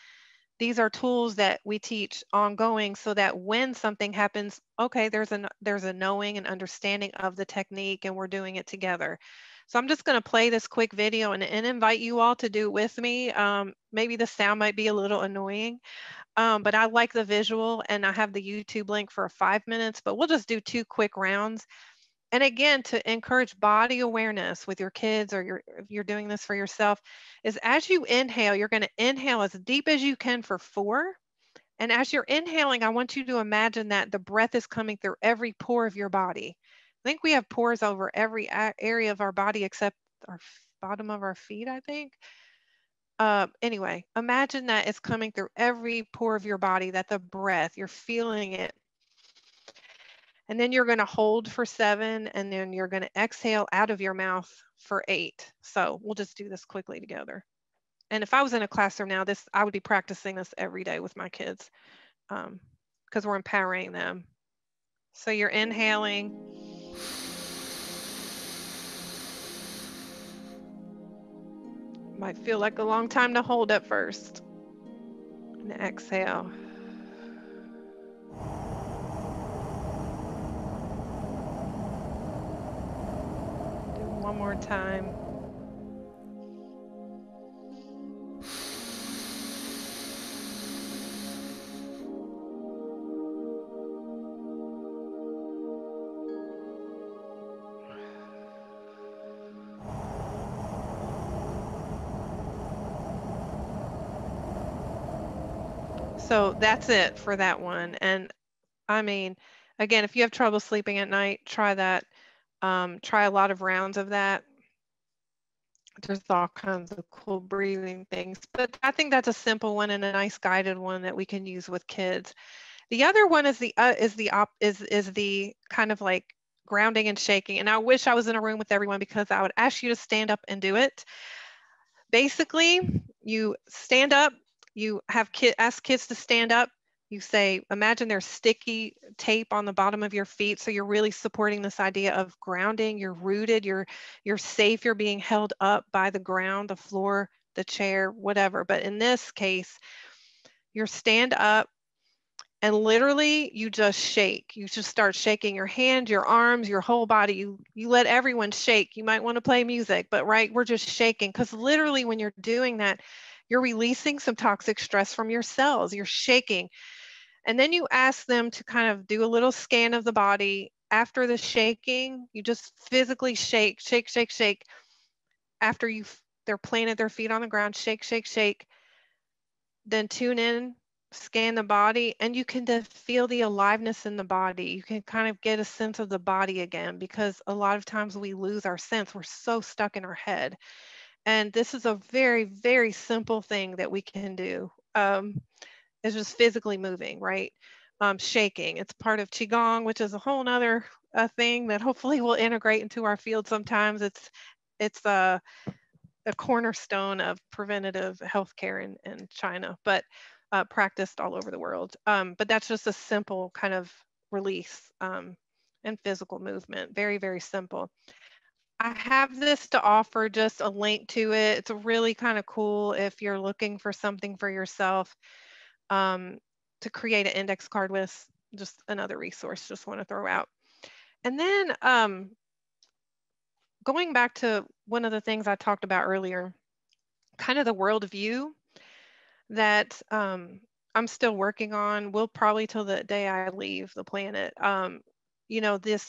C: these are tools that we teach ongoing, so that when something happens, okay, there's a knowing and understanding of the technique, and we're doing it together. So I'm just going to play this quick video and invite you all to do it with me. Maybe the sound might be a little annoying, but I like the visual, and I have the YouTube link for 5 minutes, but we'll just do 2 quick rounds. And again, to encourage body awareness with your kids, or if you're doing this for yourself, is as you inhale, you're going to inhale as deep as you can for 4. And as you're inhaling, I want you to imagine that the breath is coming through every pore of your body. I think we have pores over every area of our body except our bottom of our feet, I think. Anyway, imagine that it's coming through every pore of your body, that the breath, you're feeling it. And then you're going to hold for 7, and then you're going to exhale out of your mouth for 8. So we'll just do this quickly together. And if I was in a classroom now, I would be practicing this every day with my kids, because we're empowering them. So you're inhaling. Might feel like a long time to hold at first. And exhale. Do one more time. So that's it for that one. And I mean, again, if you have trouble sleeping at night, try that. Try a lot of rounds of that. There's all kinds of cool breathing things, but I think that's a simple one and a nice guided one that we can use with kids. The other one is the kind of like grounding and shaking. And I wish I was in a room with everyone, because I would ask you to stand up and do it. Basically, you stand up, you have ask kids to stand up. You say, imagine there's sticky tape on the bottom of your feet. So you're really supporting this idea of grounding. You're rooted, you're safe, you're being held up by the ground, the floor, the chair, whatever. But in this case, you're stand up and literally you just shake. You just start shaking your hands, your arms, your whole body. You let everyone shake. You might want to play music, but right, we're just shaking, because literally when you're doing that, you're releasing some toxic stress from your cells. You're shaking. And then you ask them to kind of do a little scan of the body. After the shaking, you just physically shake, shake, shake, shake. After they're planted their feet on the ground, shake, shake, shake. Then tune in, scan the body, and you can feel the aliveness in the body. You can kind of get a sense of the body again, because a lot of times we lose our sense. We're so stuck in our head. And this is a very, very simple thing that we can do. It's just physically moving, right? Shaking. It's part of Qigong, which is a whole nother thing that hopefully will integrate into our field sometimes. It's a cornerstone of preventative healthcare in China, but practiced all over the world. But that's just a simple kind of release and physical movement. Very, very simple. I have this to offer, just a link to it. It's really kind of cool if you're looking for something for yourself to create an index card with. Just another resource, just want to throw out. And then going back to one of the things I talked about earlier, kind of the worldview that I'm still working on. Will probably till the day I leave the planet. You know, the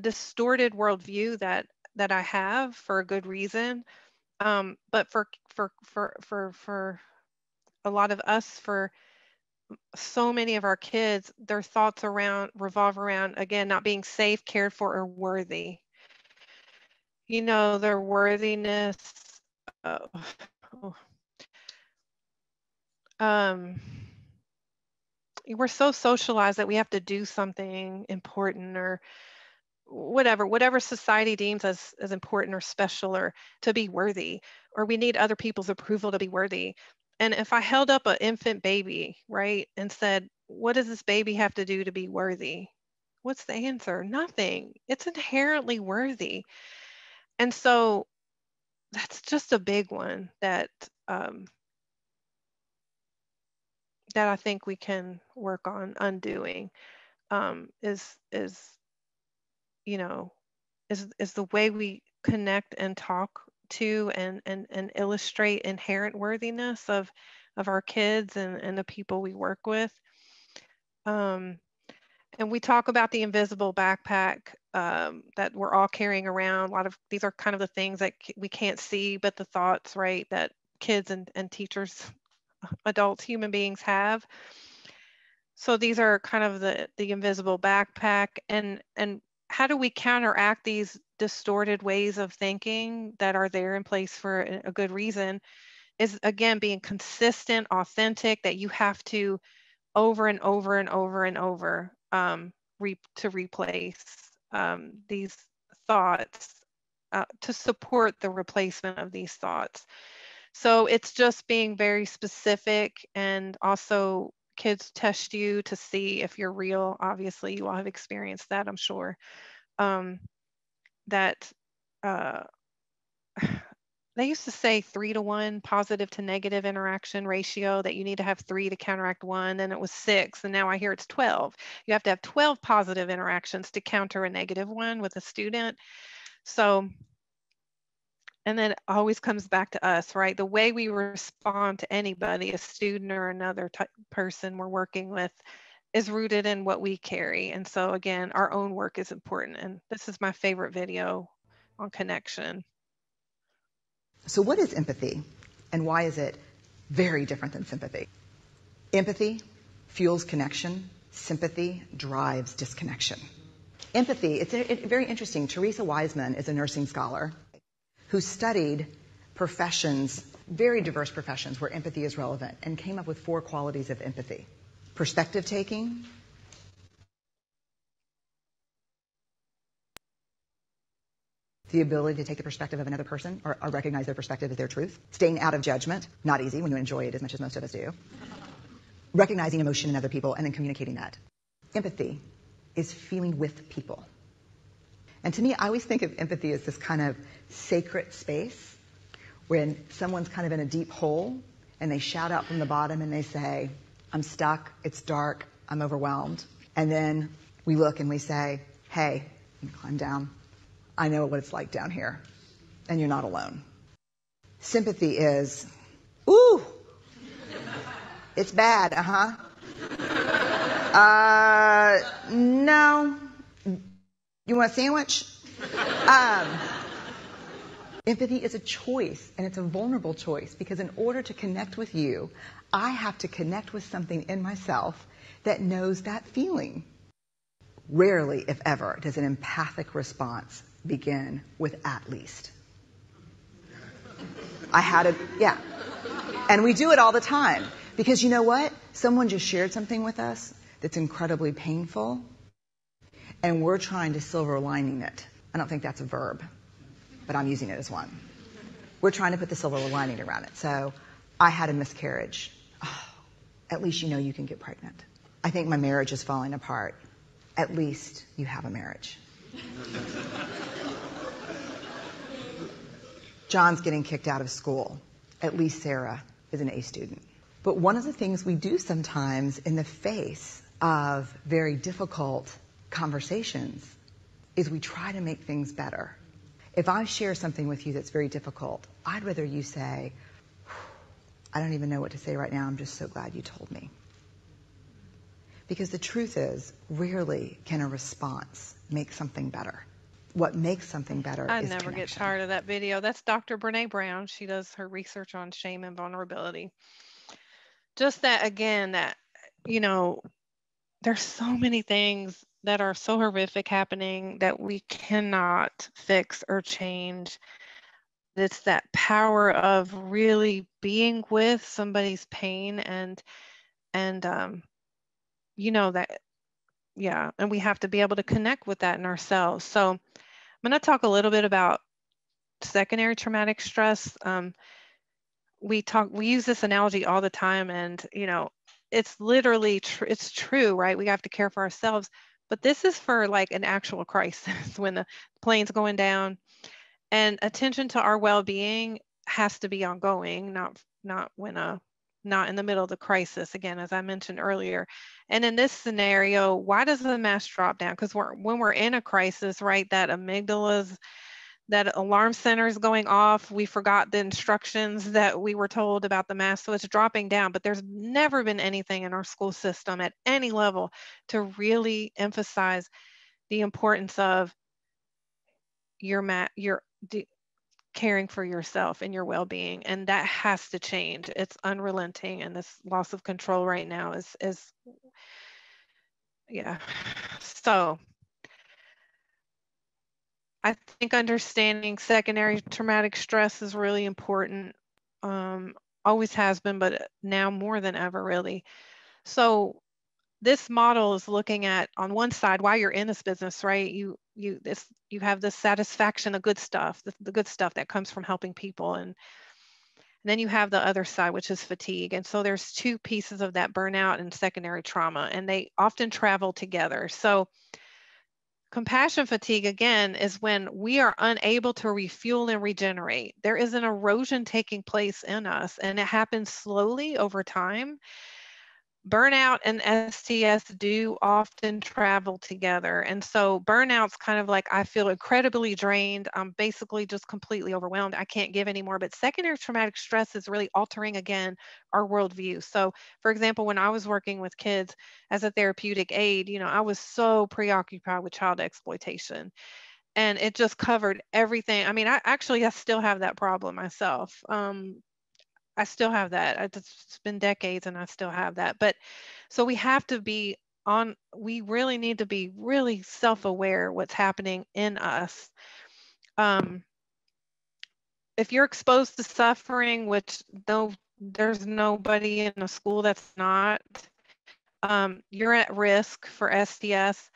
C: distorted worldview that I have for a good reason. But for a lot of us, for so many of our kids, their thoughts revolve around, again, not being safe, cared for, or worthy. You know, their worthiness. We're so socialized that we have to do something important, or whatever society deems as important or special, or to be worthy, or we need other people's approval to be worthy. And if I held up an infant baby, right, and said, what does this baby have to do to be worthy? What's the answer? Nothing. It's inherently worthy. And so that's just a big one that that I think we can work on undoing. Is you know, is the way we connect and talk to and illustrate inherent worthiness of our kids and the people we work with. And we talk about the invisible backpack that we're all carrying around. A lot of these are kind of the things that we can't see, but the thoughts, right, that kids and teachers, adults, human beings have. So these are kind of the invisible backpack, and how do we counteract these distorted ways of thinking that are there in place for a good reason? Is, again, being consistent, authentic, that you have to over and over and over and over to replace these thoughts, to support the replacement of these thoughts. So it's just being very specific, and also kids test you to see if you're real. Obviously, you all have experienced that, I'm sure. That they used to say 3-to-1 positive to negative interaction ratio, that you need to have 3 to counteract 1, and it was 6, and now I hear it's 12. You have to have 12 positive interactions to counter a negative one with a student. So, and then it always comes back to us, right? The way we respond to anybody, a student or another person we're working with, is rooted in what we carry. And so again, our own work is important. And this is my favorite video on connection.
G: So what is empathy, and why is it very different than sympathy? Empathy fuels connection. Sympathy drives disconnection. Empathy, it's very interesting. Teresa Wiseman is a nursing scholar who studied professions, very diverse professions where empathy is relevant, and came up with 4 qualities of empathy. Perspective taking, the ability to take the perspective of another person or recognize their perspective as their truth. Staying out of judgment, not easy when you enjoy it as much as most of us do. Recognizing emotion in other people and then communicating that. Empathy is feeling with people. And to me, I always think of empathy as this kind of sacred space when someone's kind of in a deep hole and they shout out from the bottom and they say, I'm stuck, it's dark, I'm overwhelmed. And then we look and we say, hey, you climb down. I know what it's like down here, and you're not alone. Sympathy is, ooh, it's bad, no. You want a sandwich? Empathy is a choice, and it's a vulnerable choice, because in order to connect with you, I have to connect with something in myself that knows that feeling. Rarely, if ever, does an empathic response begin with at least. Yeah. And we do it all the time. Because you know what? Someone just shared something with us that's incredibly painful, and we're trying to silver lining it. I don't think that's a verb, but I'm using it as one. We're trying to put the silver lining around it. So, I had a miscarriage. Oh, at least you know you can get pregnant. I think my marriage is falling apart. At least you have a marriage. John's getting kicked out of school. At least Sarah is an A student. But one of the things we do sometimes in the face of very difficult conversations is we try to make things better. If I share something with you that's very difficult, I'd rather you say, I don't even know what to say right now, I'm just so glad you told me. Because the truth is, rarely can a response make something better. What makes something better is connection. I never get
C: tired of that video. That's Dr. Brene Brown. She does her research on shame and vulnerability. Just that, again, that, you know, there's so many things that are so horrific happening that we cannot fix or change. It's that power of really being with somebody's pain and you know, that, yeah, and we have to be able to connect with that in ourselves. So I'm going to talk a little bit about secondary traumatic stress. We use this analogy all the time, and you know, it's literally it's true, right? We have to care for ourselves, but this is for like an actual crisis when the plane's going down, and attention to our well-being has to be ongoing, not in the middle of the crisis, again, as I mentioned earlier. And in this scenario, why does the mask drop down? Because when we're in a crisis, right, that alarm center is going off. We forgot the instructions that we were told about the mask, so it's dropping down. But there's never been anything in our school system at any level to really emphasize the importance of caring for yourself and your well-being, and that has to change. It's unrelenting, and this loss of control right now is yeah. So I think understanding secondary traumatic stress is really important. Always has been, but now more than ever, really. So this model is looking at, on one side, why you're in this business, right? You have this satisfaction, the good stuff that comes from helping people, and then you have the other side, which is fatigue. And so there's two pieces of that: burnout and secondary trauma, and they often travel together. So compassion fatigue, again, is when we are unable to refuel and regenerate. There is an erosion taking place in us, and it happens slowly over time. Burnout and STS do often travel together. And so burnout's kind of like, I feel incredibly drained. I'm basically just completely overwhelmed. I can't give anymore. But secondary traumatic stress is really altering, again, our worldview. So for example, when I was working with kids as a therapeutic aide, you know, I was so preoccupied with child exploitation, and it just covered everything. I mean, I still have that problem myself. I still have that. It's been decades and I still have that. But so we have to be we really need to be really self-aware what's happening in us. If you're exposed to suffering, which there's nobody in a school that's not, you're at risk for STS.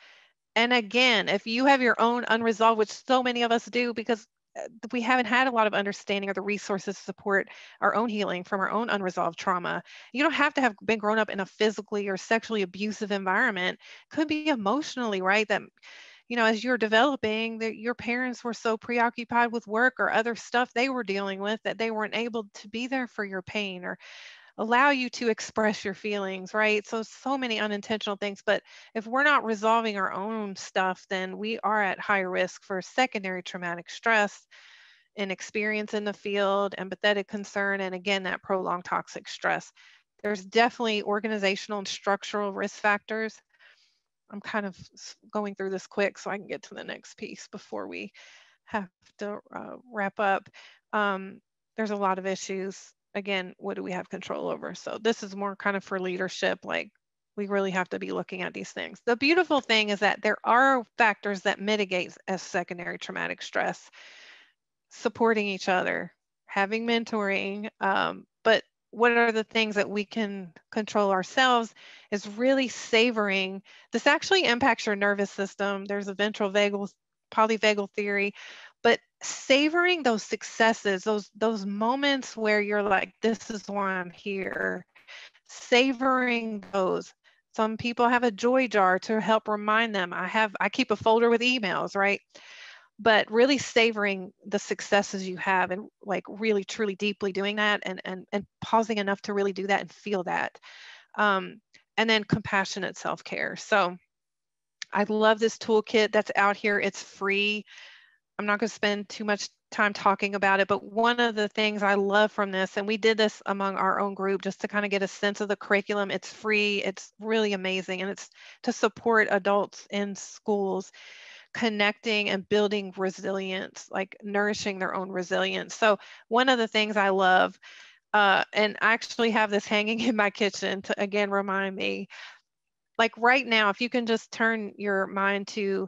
C: And again, if you have your own unresolved, which so many of us do, because we haven't had a lot of understanding or the resources to support our own healing from our own unresolved trauma. You don't have to have been grown up in a physically or sexually abusive environment. Could be emotionally, right? That, you know, as you're developing, that your parents were so preoccupied with work or other stuff they were dealing with that they weren't able to be there for your pain or allow you to express your feelings, right? So many unintentional things. But if we're not resolving our own stuff, then we are at high risk for secondary traumatic stress, inexperience in the field, empathetic concern, and again, that prolonged toxic stress. There's definitely organizational and structural risk factors. I'm kind of going through this quick so I can get to the next piece before we have to wrap up. There's a lot of issues. Again, what do we have control over? So this is more kind of for leadership, like we really have to be looking at these things. The beautiful thing is that there are factors that mitigate as secondary traumatic stress, supporting each other, having mentoring, but what are the things that we can control ourselves is really savoring. This actually impacts your nervous system. There's a ventral vagal, polyvagal theory, but savoring those successes, those moments where you're like, this is why I'm here, savoring those. Some people have a joy jar to help remind them. I keep a folder with emails, right? But really savoring the successes you have and like really truly deeply doing that and pausing enough to really do that and feel that. And then compassionate self-care. So I love this toolkit that's out here. It's free. I'm not going to spend too much time talking about it, but one of the things I love from this, and we did this among our own group just to kind of get a sense of the curriculum. It's free. It's really amazing. And it's to support adults in schools connecting and building resilience, like nourishing their own resilience. So one of the things I love, and I actually have this hanging in my kitchen to again remind me, like right now, if you can just turn your mind to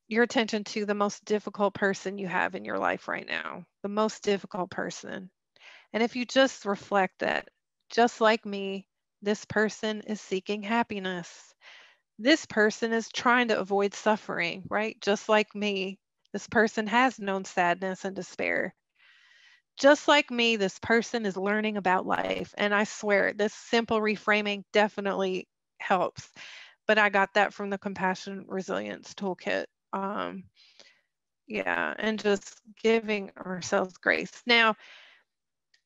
C: your attention to the most difficult person you have in your life right now, the most difficult person. And if you just reflect that, just like me, this person is seeking happiness. This person is trying to avoid suffering, right? Just like me, this person has known sadness and despair. Just like me, this person is learning about life. And I swear, this simple reframing definitely helps. But I got that from the Compassion Resilience Toolkit. Yeah, and just giving ourselves grace. Now,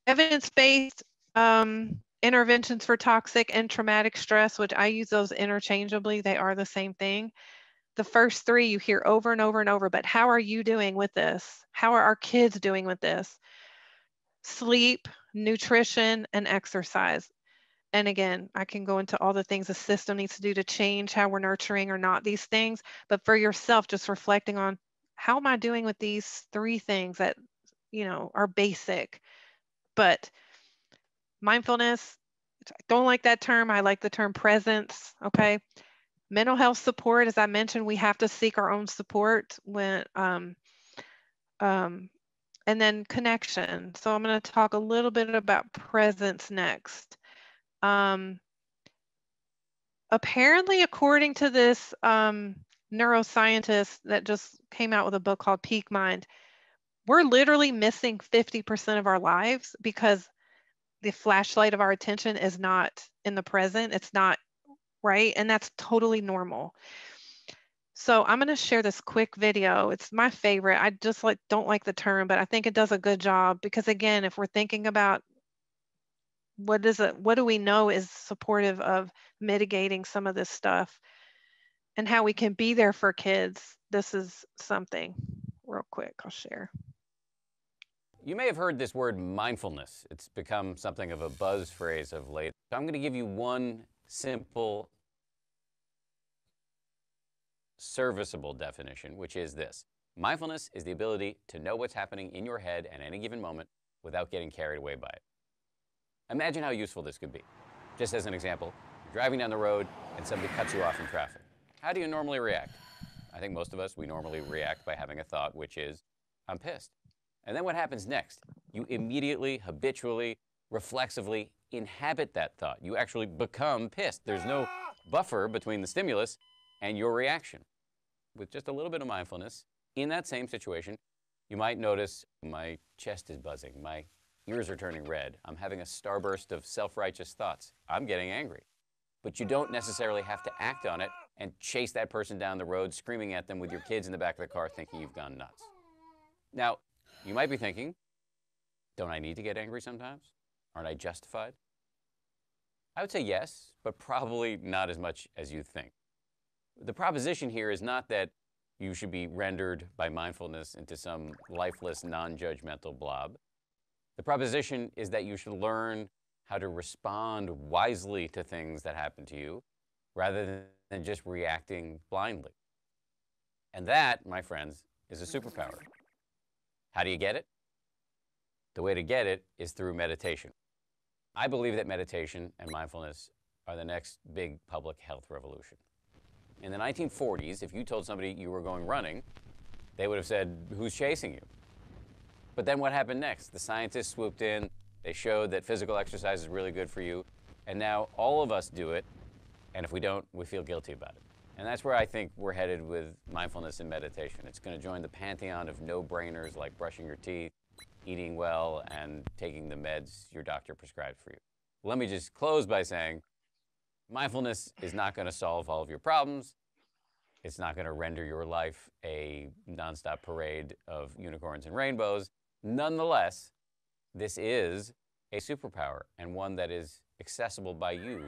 C: evidence-based interventions for toxic and traumatic stress, which I use those interchangeably, they are the same thing. The first three you hear over and over and over, but how are you doing with this? How are our kids doing with this? Sleep, nutrition, and exercise. And again, I can go into all the things the system needs to do to change how we're nurturing or not these things, but for yourself, just reflecting on how am I doing with these three things that, you know, are basic. But mindfulness, I don't like that term. I like the term presence. Okay. Mental health support, as I mentioned, we have to seek our own support when, and then connection. So I'm going to talk a little bit about presence next. Apparently, according to this neuroscientist that just came out with a book called Peak Mind, we're literally missing 50% of our lives because the flashlight of our attention is not in the present. It's not right. And that's totally normal. So I'm going to share this quick video. It's my favorite. I just don't like the term, but I think it does a good job because again, if we're thinking about what do we know is supportive of mitigating some of this stuff and how we can be there for kids, this is something. Real quick, I'll share.
H: You may have heard this word mindfulness. It's become something of a buzz phrase of late. So I'm going to give you one simple, serviceable definition, which is this. Mindfulness is the ability to know what's happening in your head at any given moment without getting carried away by it. Imagine how useful this could be. Just as an example, you're driving down the road and somebody cuts you off in traffic. How do you normally react? I think most of us, we normally react by having a thought, which is, I'm pissed. And then what happens next? You immediately, habitually, reflexively inhabit that thought. You actually become pissed. There's no buffer between the stimulus and your reaction. with just a little bit of mindfulness, in that same situation, you might notice my chest is buzzing, my ears are turning red, I'm having a starburst of self-righteous thoughts, I'm getting angry. But you don't necessarily have to act on it and chase that person down the road, screaming at them with your kids in the back of the car thinking you've gone nuts. Now, you might be thinking, don't I need to get angry sometimes? Aren't I justified? I would say yes, but probably not as much as you think. The proposition here is not that you should be rendered by mindfulness into some lifeless, non-judgmental blob. The proposition is that you should learn how to respond wisely to things that happen to you rather than just reacting blindly. And that, my friends, is a superpower. How do you get it? The way to get it is through meditation. I believe that meditation and mindfulness are the next big public health revolution. In the 1940s, if you told somebody you were going running, they would have said, who's chasing you? But then what happened next? The scientists swooped in, they showed that physical exercise is really good for you, and now all of us do it, and if we don't, we feel guilty about it. And that's where I think we're headed with mindfulness and meditation. It's going to join the pantheon of no-brainers like brushing your teeth, eating well, and taking the meds your doctor prescribed for you. Let me just close by saying, mindfulness is not going to solve all of your problems. It's not going to render your life a nonstop parade of unicorns and rainbows. Nonetheless, this is a superpower and one that is accessible by you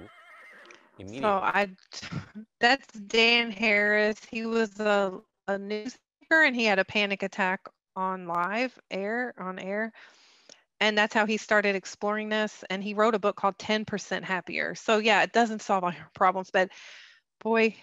H: immediately.
C: So that's Dan Harris. He was a news anchor and he had a panic attack on air. And that's how he started exploring this. And he wrote a book called 10% Happier. So yeah, it doesn't solve all your problems, but boy,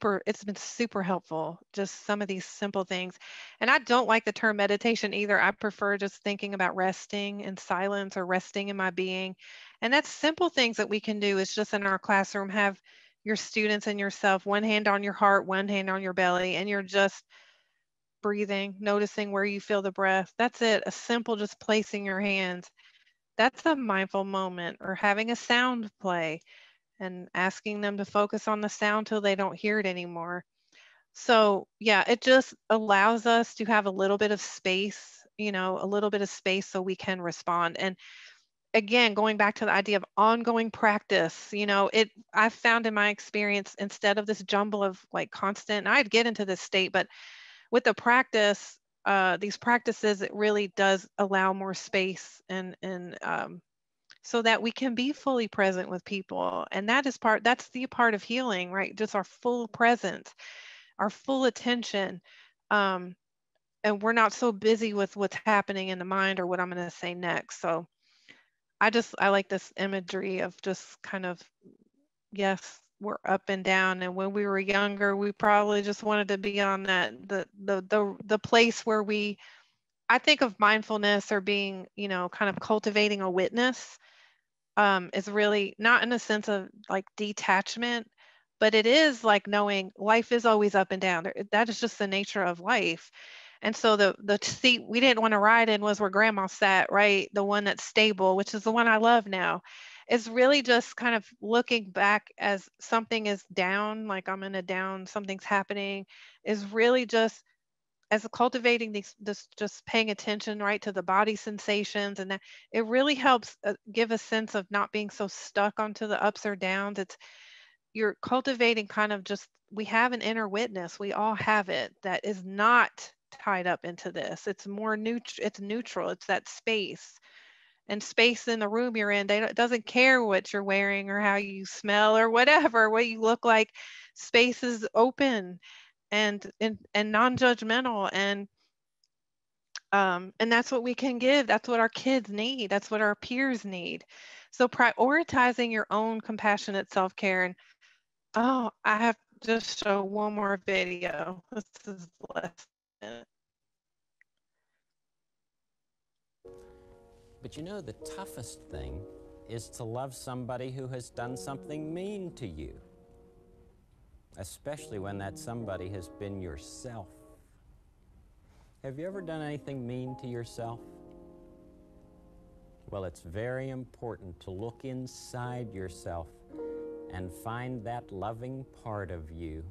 C: it's been super helpful. Just some of these simple things. And I don't like the term meditation either. I prefer just thinking about resting in silence or resting in my being. And that's simple things that we can do. Is just in our classroom, have your students and yourself, one hand on your heart, one hand on your belly, and you're just breathing, noticing where you feel the breath. That's it. A simple just placing your hands. That's a mindful moment. Or having a sound play and asking them to focus on the sound till they don't hear it anymore. So yeah, it just allows us to have a little bit of space, a little bit of space so we can respond. And again, going back to the idea of ongoing practice, I've found in my experience, instead of this jumble of like constant, and I'd get into this state, but with the practice, these practices, it really does allow more space and so that we can be fully present with people. And that's the part of healing, right? Just our full presence, our full attention. And we're not so busy with what's happening in the mind or what I'm going to say next. So I like this imagery of just kind of, yes, we're up and down. And when we were younger, we probably just wanted to be on the place where I think of mindfulness or being, kind of cultivating a witness. Is really not in a sense of like detachment, but it is like knowing life is always up and down. That is just the nature of life. And so the seat we didn't want to ride in was where grandma sat, right? The one that's stable, which is the one I love now. Is really just kind of looking back as something is down, like I'm in a down, something's happening, is really just as cultivating this just paying attention right to the body sensations, and that it really helps give a sense of not being so stuck onto the ups or downs. You're cultivating kind of just, we have an inner witness, we all have it, that is not tied up into this. It's more neutral. It's that space, and space in the room you're in. It doesn't care what you're wearing or how you smell or whatever, what you look like. Space is open and non-judgmental, and that's what we can give. That's what our kids need. That's what our peers need. So prioritizing your own compassionate self-care. And I have to just show one more video. This is less than a minute.
I: But the toughest thing is to love somebody who has done something mean to you, especially when that somebody has been yourself. Have you ever done anything mean to yourself? Well, it's very important to look inside yourself and find that loving part of you.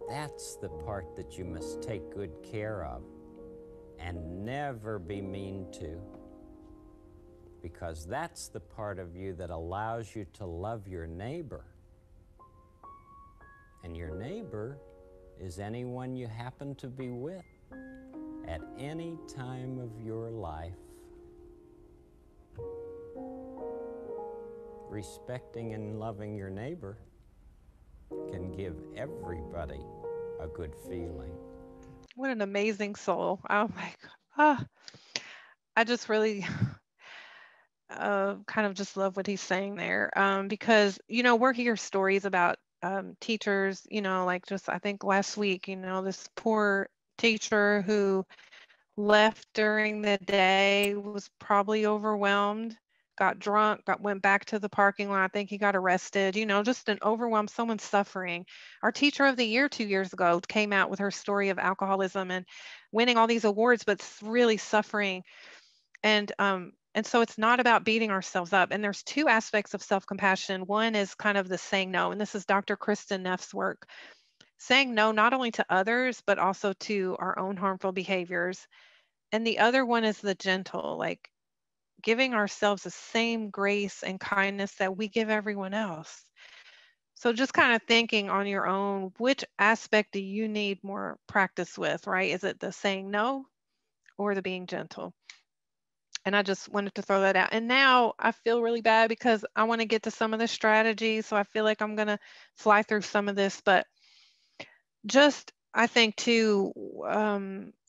I: That's the part that you must take good care of and never be mean to, because that's the part of you that allows you to love your neighbor. And your neighbor is anyone you happen to be with at any time of your life. Respecting and loving your neighbor can give everybody a good feeling.
C: What an amazing soul. Oh my God. Ah, I just really kind of just love what he's saying there, because, you know, we're hearing stories about teachers, you know, like just I think last week, you know, this poor teacher who left during the day, was probably overwhelmed, got drunk, went back to the parking lot. I think he got arrested, you know, just an overwhelmed, someone suffering. Our teacher of the year 2 years ago came out with her story of alcoholism and winning all these awards, but really suffering. And so it's not about beating ourselves up. And there's two aspects of self-compassion. One is kind of the saying no, and this is Dr. Kristen Neff's work. Saying no, not only to others, but also to our own harmful behaviors. And the other one is the gentle, like giving ourselves the same grace and kindness that we give everyone else. So just kind of thinking on your own, which aspect do you need more practice with, right? Is it the saying no or the being gentle? And I just wanted to throw that out. And now I feel really bad because I want to get to some of the strategies. So I feel like I'm going to fly through some of this, but just, I think too,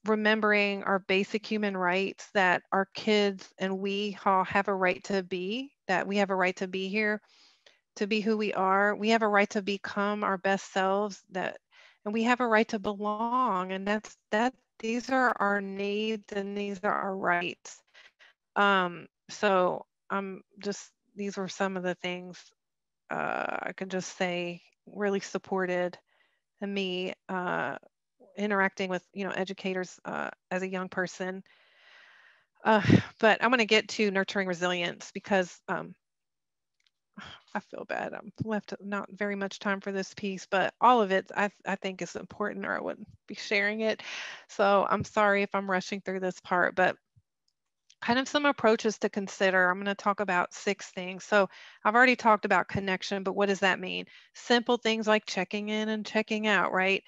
C: remembering our basic human rights, that our kids and we all have a right to be, that we have a right to be here, to be who we are. We have a right to become our best selves, and we have a right to belong. And these are our needs and these are our rights. So these were some of the things I could just say really supported me interacting with, you know, educators as a young person. But I'm going to get to nurturing resilience because I feel bad. I'm left not very much time for this piece, but all of it I think is important, or I wouldn't be sharing it. So I'm sorry if I'm rushing through this part, but kind of some approaches to consider. I'm going to talk about 6 things. So I've already talked about connection, but what does that mean? Simple things like checking in and checking out, right?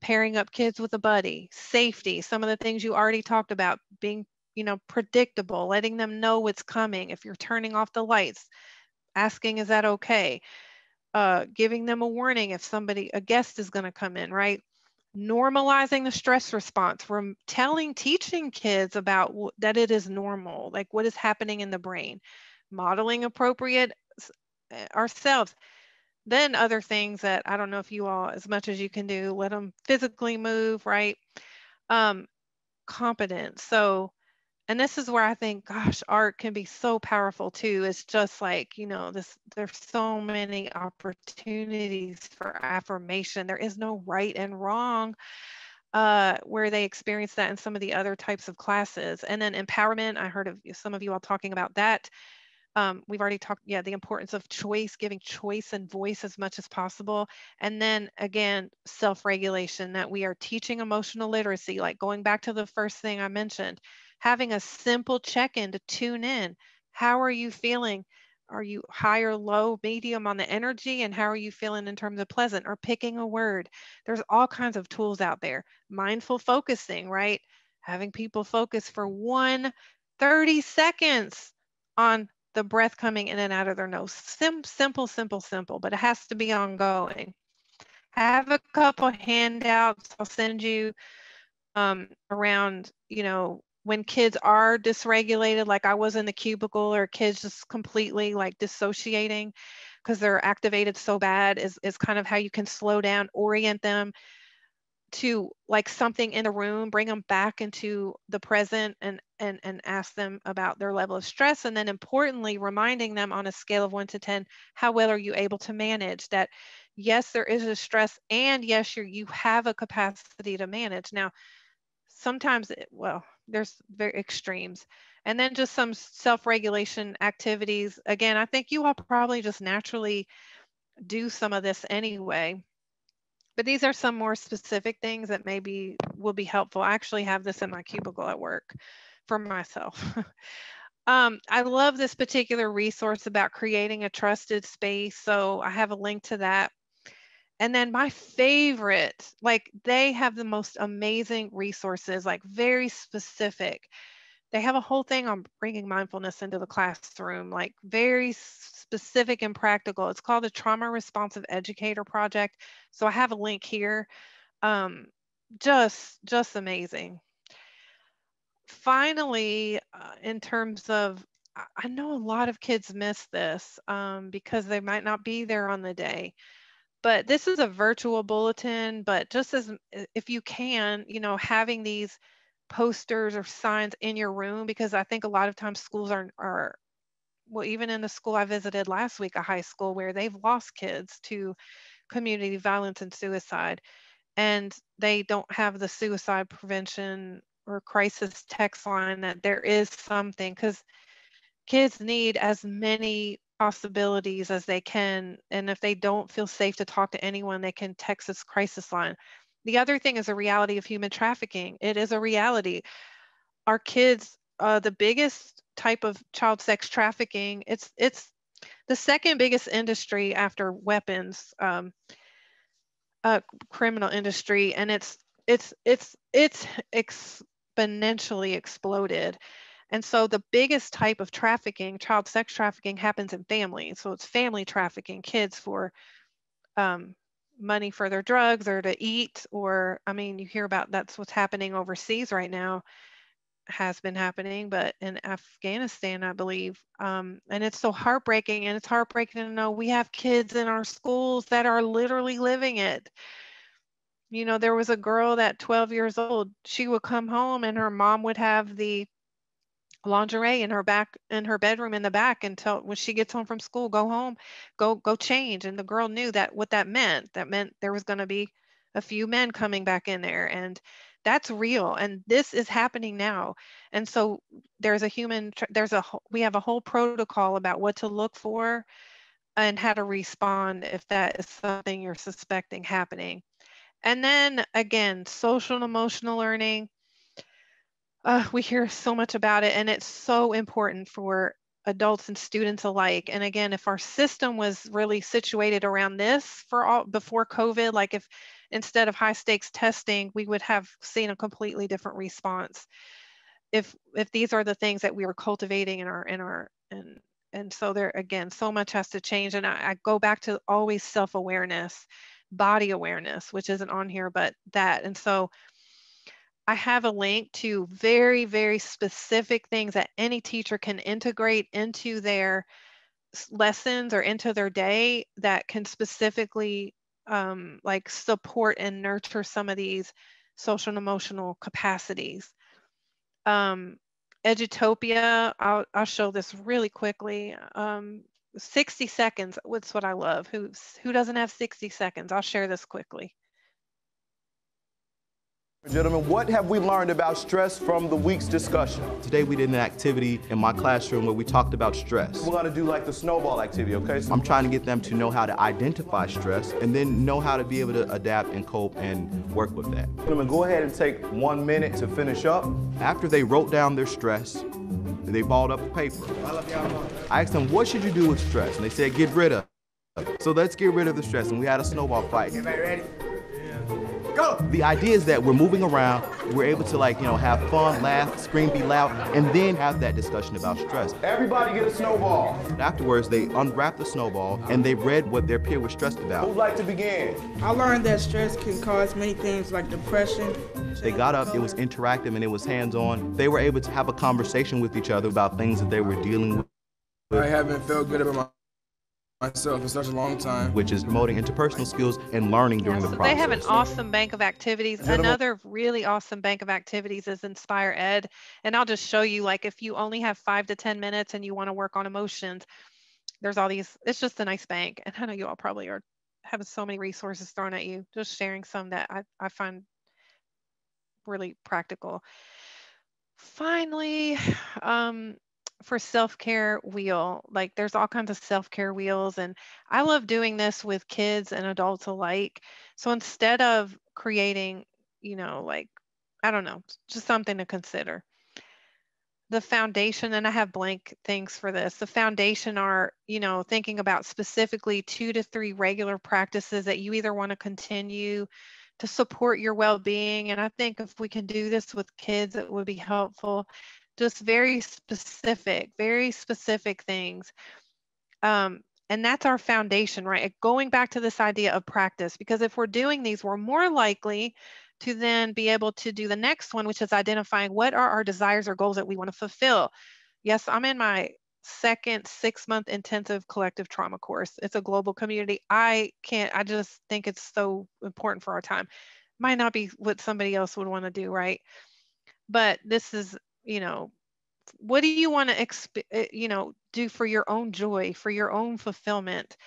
C: Pairing up kids with a buddy, safety, some of the things you already talked about, being, you know, predictable, letting them know what's coming. If you're turning off the lights, asking, is that okay? Giving them a warning if a guest is going to come in, right? Normalizing the stress response, from teaching kids about that it is normal, like what is happening in the brain, modeling appropriate ourselves. Then other things that I don't know if you all, as much as you can do, let them physically move, right? Competence. So, and this is where I think, gosh, art can be so powerful too. It's just like, you know, there's so many opportunities for affirmation. There is no right and wrong, where they experience that in some of the other types of classes. And then empowerment, I heard of some of you all talking about that. We've already talked, the importance of choice, giving choice and voice as much as possible. And then again, self-regulation, that we are teaching emotional literacy, like going back to the first thing I mentioned, having a simple check-in to tune in. How are you feeling? Are you high or low, medium on the energy? And how are you feeling in terms of pleasant, or picking a word? There's all kinds of tools out there. Mindful focusing, right? Having people focus for 30 seconds on the breath coming in and out of their nose. Simple, but it has to be ongoing. Have a couple handouts I'll send you around, you know, when kids are dysregulated, like I was in the cubicle, or kids just completely like dissociating because they're activated so bad, is kind of how you can slow down, orient them to like something in the room, bring them back into the present, and ask them about their level of stress. And then importantly, reminding them on a scale of 1 to 10, how well are you able to manage that? Yes, there is a stress, and yes, you have a capacity to manage. Now, sometimes, there's very extremes. And then just some self-regulation activities. Again, I think you all probably just naturally do some of this anyway. But these are some more specific things that maybe will be helpful. I actually have this in my cubicle at work for myself. I love this particular resource about creating a trusted space. So I have a link to that. And then my favorite, like they have the most amazing resources, like very specific. They have a whole thing on bringing mindfulness into the classroom, like very specific and practical. It's called the Trauma Responsive Educator Project. So I have a link here. Just amazing. Finally, in terms of, I know a lot of kids miss this because they might not be there on the day. But this is a virtual bulletin, but just as if you can, you know, having these posters or signs in your room, because I think a lot of times schools are well, even in the school I visited last week, a high school where they've lost kids to community violence and suicide, and they don't have the suicide prevention or crisis text line that there is something, because kids need as many possibilities as they can. And if they don't feel safe to talk to anyone, they can text this crisis line. The other thing is a reality of human trafficking. It is a reality. Our kids, the biggest type of child sex trafficking, it's the second biggest industry after weapons, criminal industry, and it's exponentially exploded. And so the biggest type of trafficking, child sex trafficking, happens in families. So it's family trafficking, kids for money for their drugs or to eat, or, I mean, you hear about that's what's happening overseas right now, has been happening, but in Afghanistan, I believe. And it's so heartbreaking, and it's heartbreaking to know we have kids in our schools that are literally living it. You know, there was a girl that 12 years old, she would come home and her mom would have the lingerie in her bedroom in the back until when she gets home from school, go home, go change. And the girl knew that what that meant there was going to be a few men coming back in there, and that's real, and this is happening now. And so there's we have a whole protocol about what to look for and how to respond if that is something you're suspecting happening. And then again, social and emotional learning. We hear so much about it, and it's so important for adults and students alike. And again, if our system was really situated around this before COVID, like if instead of high stakes testing, we would have seen a completely different response. If these are the things that we were cultivating and so there again, so much has to change. And I go back to always self-awareness, body awareness, which isn't on here, but that. And so I have a link to very, very specific things that any teacher can integrate into their lessons or into their day that can specifically like support and nurture some of these social and emotional capacities. Edutopia, I'll show this really quickly. 60 seconds, that's what I love. Who doesn't have 60 seconds? I'll share this quickly.
J: Gentlemen, what have we learned about stress from the week's discussion? Today we did an activity in my classroom where we talked about stress. We're gonna do like the snowball activity, okay? So I'm trying to get them to know how to identify stress and then know how to be able to adapt and cope and work with that. Gentlemen, go ahead and take 1 minute to finish up. After they wrote down their stress, they balled up the paper. I asked them, what should you do with stress? And they said, get rid of it. So let's get rid of the stress, and we had a snowball fight. Everybody ready? Go. The idea is that we're moving around, we're able to have fun, laugh, scream, be loud, and then have that discussion about stress. Everybody get a snowball. Afterwards, they unwrapped the snowball and they read what their peer was stressed about. Who'd like to begin?
K: I learned that stress can cause many things like depression.
J: They got up, it was interactive and it was hands-on. They were able to have a conversation with each other about things that they were dealing with.
K: I haven't felt good about myself in such a long time.
J: Which is promoting interpersonal skills and learning during the process.
C: They have an awesome bank of activities. Another really awesome bank of activities is Inspire Ed. And I'll just show you, like, if you only have 5 to 10 minutes and you want to work on emotions, there's all these, it's just a nice bank. And I know you all probably are having so many resources thrown at you, just sharing some that I find really practical. Finally, for self-care wheel. Like there's all kinds of self-care wheels, and I love doing this with kids and adults alike. So instead of creating, like, I don't know, just something to consider. The foundation, and I have blank things for this. The foundation are, thinking about specifically 2 to 3 regular practices that you either want to continue to support your well-being. And I think if we can do this with kids, it would be helpful. Just very specific things. And that's our foundation, right? Going back to this idea of practice, because if we're doing these, we're more likely to then be able to do the next one, which is identifying what are our desires or goals that we want to fulfill. Yes, I'm in my second 6-month intensive collective trauma course. It's a global community. I just think it's so important for our time. Might not be what somebody else would want to do, right? But this is, what do you want to do for your own joy, for your own fulfillment?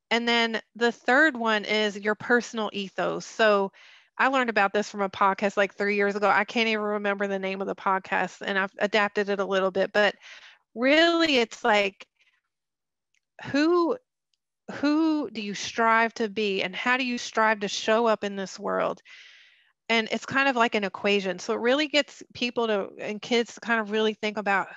C: And then the third one is your personal ethos. So I learned about this from a podcast like 3 years ago. I can't even remember the name of the podcast, and I've adapted it a little bit, but really it's like, who do you strive to be, and how do you strive to show up in this world? And it's kind of like an equation. So it really gets people and kids to kind of really think about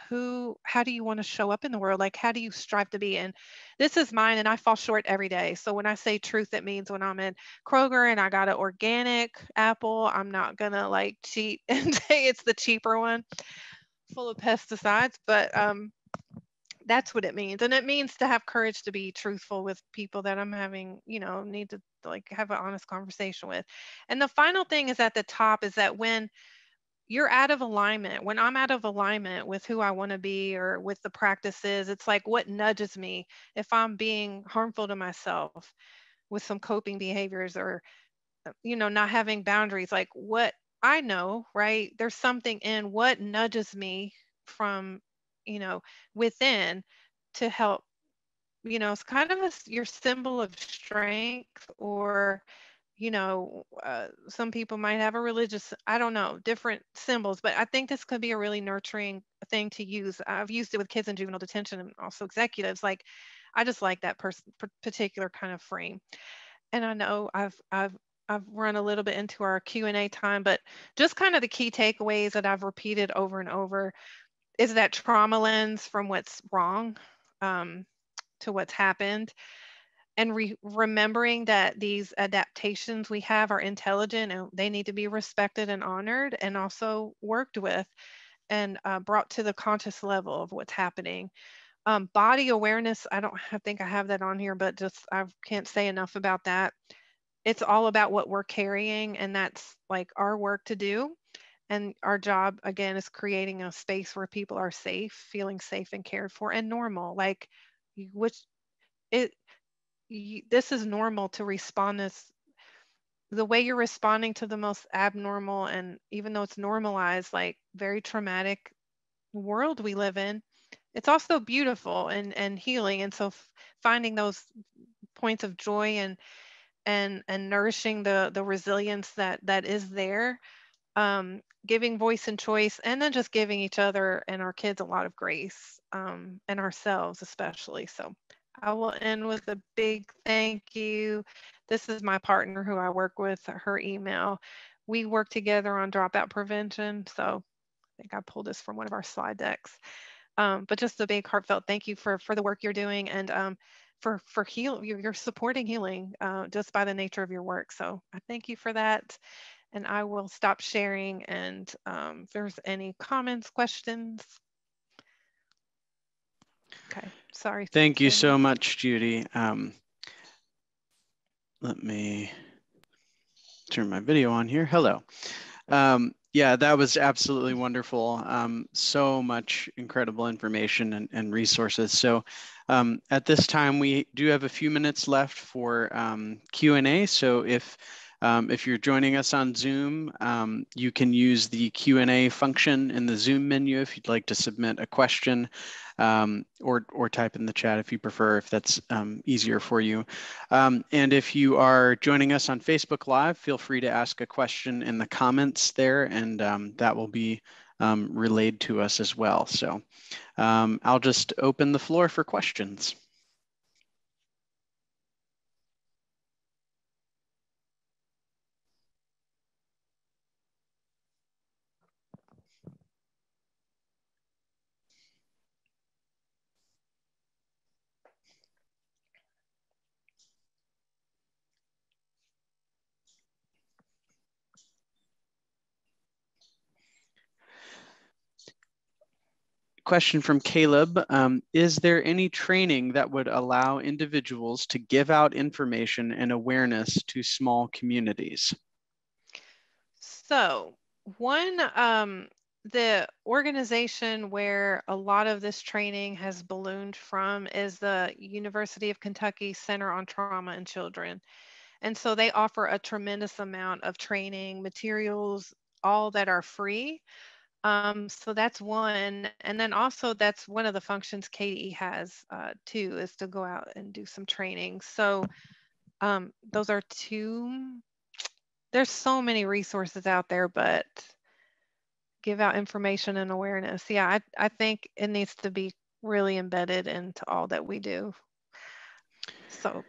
C: how do you want to show up in the world? Like, how do you strive to be? And this is mine, and I fall short every day. So when I say truth, it means when I'm in Kroger and I got an organic apple, I'm not gonna like cheat and say it's the cheaper one full of pesticides, but that's what it means. And it means to have courage to be truthful with people that I'm having, need to like have an honest conversation with. And the final thing is at the top is that when you're out of alignment, when I'm out of alignment with who I want to be or with the practices, it's like what nudges me if I'm being harmful to myself with some coping behaviors or, not having boundaries, like what I know, right? There's something in what nudges me from, within to help, it's kind of your symbol of strength, or some people might have a religious, I don't know, different symbols, but I think this could be a really nurturing thing to use. I've used it with kids in juvenile detention and also executives. Like, I just like that particular kind of frame. And I know I've run a little bit into our Q&A time, but just kind of the key takeaways that I've repeated over and over is that trauma lens from what's wrong to what's happened, and remembering that these adaptations we have are intelligent and they need to be respected and honored, and also worked with and brought to the conscious level of what's happening. Body awareness, I think I have that on here, but just I can't say enough about that. It's all about what we're carrying, and that's like our work to do. And our job, again, is creating a space where people are safe, feeling safe and cared for and normal. Like, this is normal to respond the way you're responding to the most abnormal, and even though it's normalized, like very traumatic world we live in, it's also beautiful and healing. And so finding those points of joy and nourishing the resilience that is there, giving voice and choice, and then just giving each other and our kids a lot of grace, and ourselves especially. So I will end with a big thank you. This is my partner who I work with, her email. We work together on dropout prevention. So I think I pulled this from one of our slide decks. But just a big heartfelt thank you for the work you're doing, and for you're supporting healing just by the nature of your work. So I thank you for that. And I will stop sharing, and if there's any comments, questions. Okay, sorry.
B: Thank you so much, Judi. Let me turn my video on here. Hello. Yeah, that was absolutely wonderful. So much incredible information and resources. So at this time, we do have a few minutes left for Q&A. So if you're joining us on Zoom, you can use the Q&A function in the Zoom menu if you'd like to submit a question, or type in the chat if you prefer, if that's easier for you. And if you are joining us on Facebook Live, feel free to ask a question in the comments there, and that will be relayed to us as well. So I'll just open the floor for questions. Question from Caleb. Is there any training that would allow individuals to give out information and awareness to small communities?
C: So the organization where a lot of this training has ballooned from is the University of Kentucky Center on Trauma in Children. And so they offer a tremendous amount of training materials, all that are free. So that's one. And then also that's one of the functions KDE has too, is to go out and do some training. So those are two. There's so many resources out there, but give out information and awareness. Yeah, I think it needs to be really embedded into all that we do. So.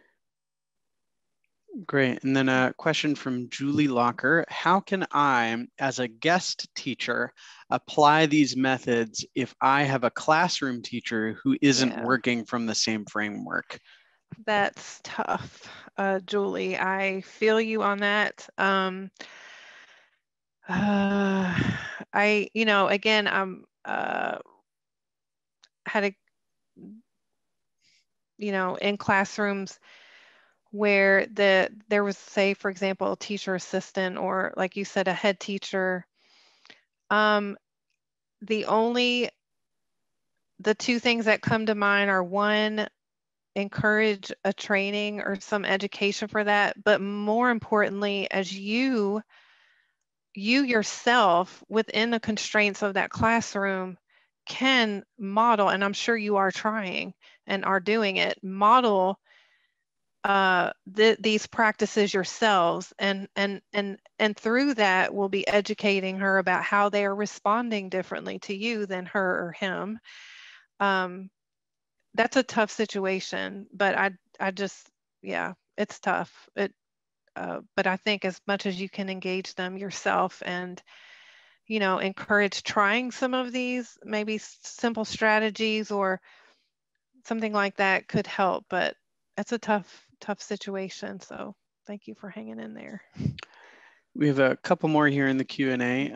B: Great. And then a question from Julie Locker. How can I, as a guest teacher, apply these methods if I have a classroom teacher who isn't working from the same framework?
C: That's tough, Julie. I feel you on that. Again, I'm had a, in classrooms where there was, say, for example, a teacher assistant, or like you said, a head teacher. The two things that come to mind are, one, encourage a training or some education for that, but more importantly, as you yourself within the constraints of that classroom can model, and I'm sure you are trying and are doing it, model these practices yourselves, and through that we'll be educating her about how they are responding differently to you than her or him. That's a tough situation, but I just, yeah, it's tough. But I think as much as you can engage them yourself and, encourage trying some of these, maybe simple strategies or something like that could help, but that's a tough situation. So thank you for hanging in there.
B: We have a couple more here in the Q&A.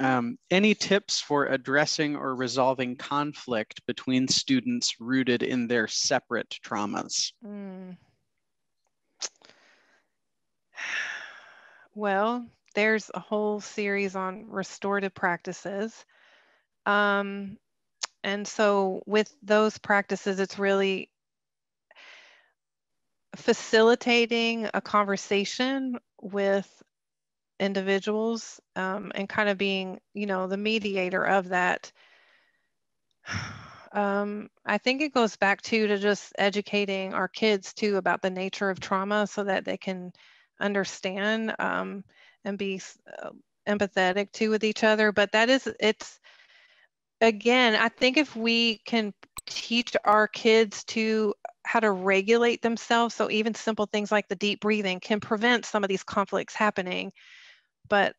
B: Any tips for addressing or resolving conflict between students rooted in their separate traumas?
C: Well, there's a whole series on restorative practices. And so with those practices, it's really facilitating a conversation with individuals and kind of being, the mediator of that. I think it goes back to just educating our kids too about the nature of trauma so that they can understand and be empathetic too with each other. But it's again, I think if we can teach our kids how to regulate themselves, so even simple things like the deep breathing can prevent some of these conflicts happening. But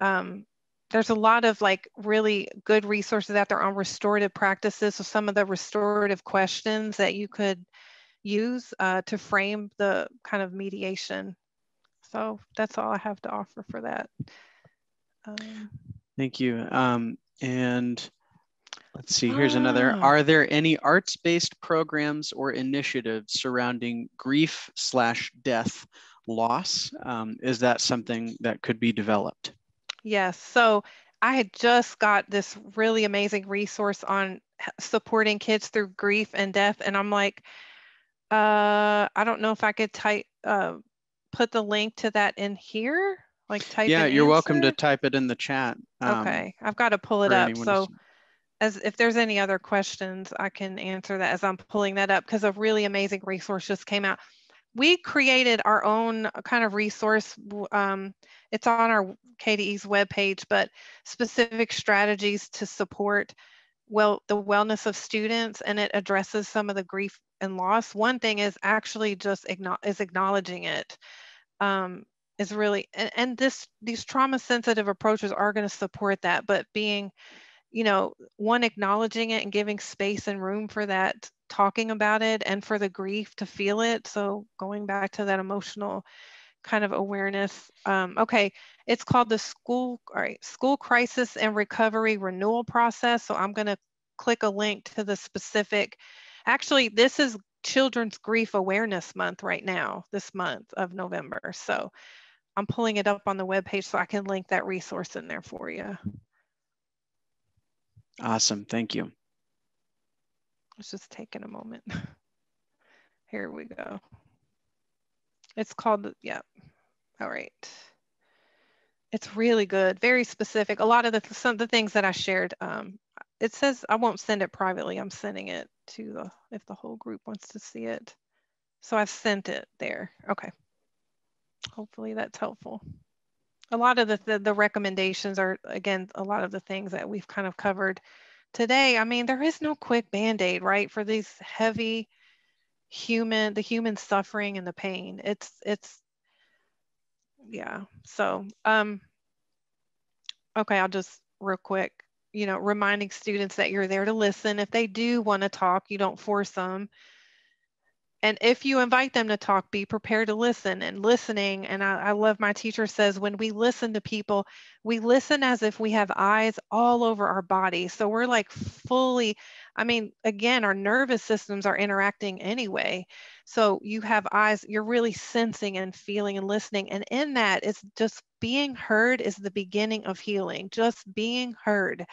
C: there's a lot of really good resources out there on restorative practices. So some of the restorative questions that you could use to frame the kind of mediation. So that's all I have to offer for that.
B: Thank you. And let's see, here's another. Are there any arts-based programs or initiatives surrounding grief/death loss? Is that something that could be developed?
C: Yes. So I had just got this really amazing resource on supporting kids through grief and death. And I'm like, I don't know if I could put the link to that in here.
B: Yeah, you're welcome to type it in the chat.
C: Okay, I've got to pull it up. So if there's any other questions, I can answer that as I'm pulling that up, because a really amazing resource just came out. we created our own kind of resource. It's on our KDE's webpage, but specific strategies to support the wellness of students, and it addresses some of the grief and loss. One thing is actually just acknowledging it. Is really, and these trauma sensitive approaches are going to support that, but being, one, acknowledging it and giving space and room for that, talking about it, and for the grief to feel it. So going back to that emotional kind of awareness. Okay, it's called the School Crisis and Recovery Renewal Process. So I'm going to click a link to the specific. Actually, this is Children's Grief Awareness Month right now, this month of November. So I'm pulling it up on the webpage so I can link that resource in there for you.
B: Awesome, thank you.
C: It's just taking a moment. Here we go. It's called, yeah, all right. It's really good, very specific. A lot of some of the things that I shared, it says I won't send it privately. I'm sending it to if the whole group wants to see it. So I've sent it there. Okay. Hopefully that's helpful. A lot of the recommendations are, again, a lot of the things that we've kind of covered today. I mean, there is no quick Band-Aid, right? For these heavy the human suffering and the pain. It's yeah. So, okay, I'll just real quick, reminding students that you're there to listen. If they do want to talk, you don't force them. And if you invite them to talk, be prepared to listen. And listening, and I love, my teacher says, when we listen to people, we listen as if we have eyes all over our body. So we're like fully, I mean, again, our nervous systems are interacting anyway. So you have eyes, you're really sensing and feeling and listening. And in that, it's just being heard is the beginning of healing, just being heard.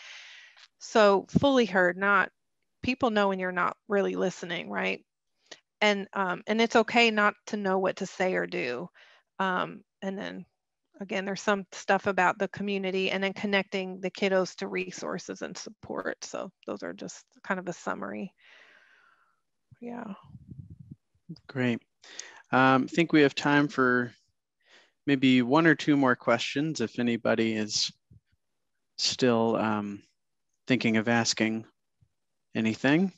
C: So fully heard, not people know when you're not really listening, right? And it's okay not to know what to say or do. And then again, there's some stuff about the community and then connecting the kiddos to resources and support. So those are just kind of a summary. Yeah.
B: Great. I think we have time for maybe one or two more questions if anybody is still thinking of asking anything.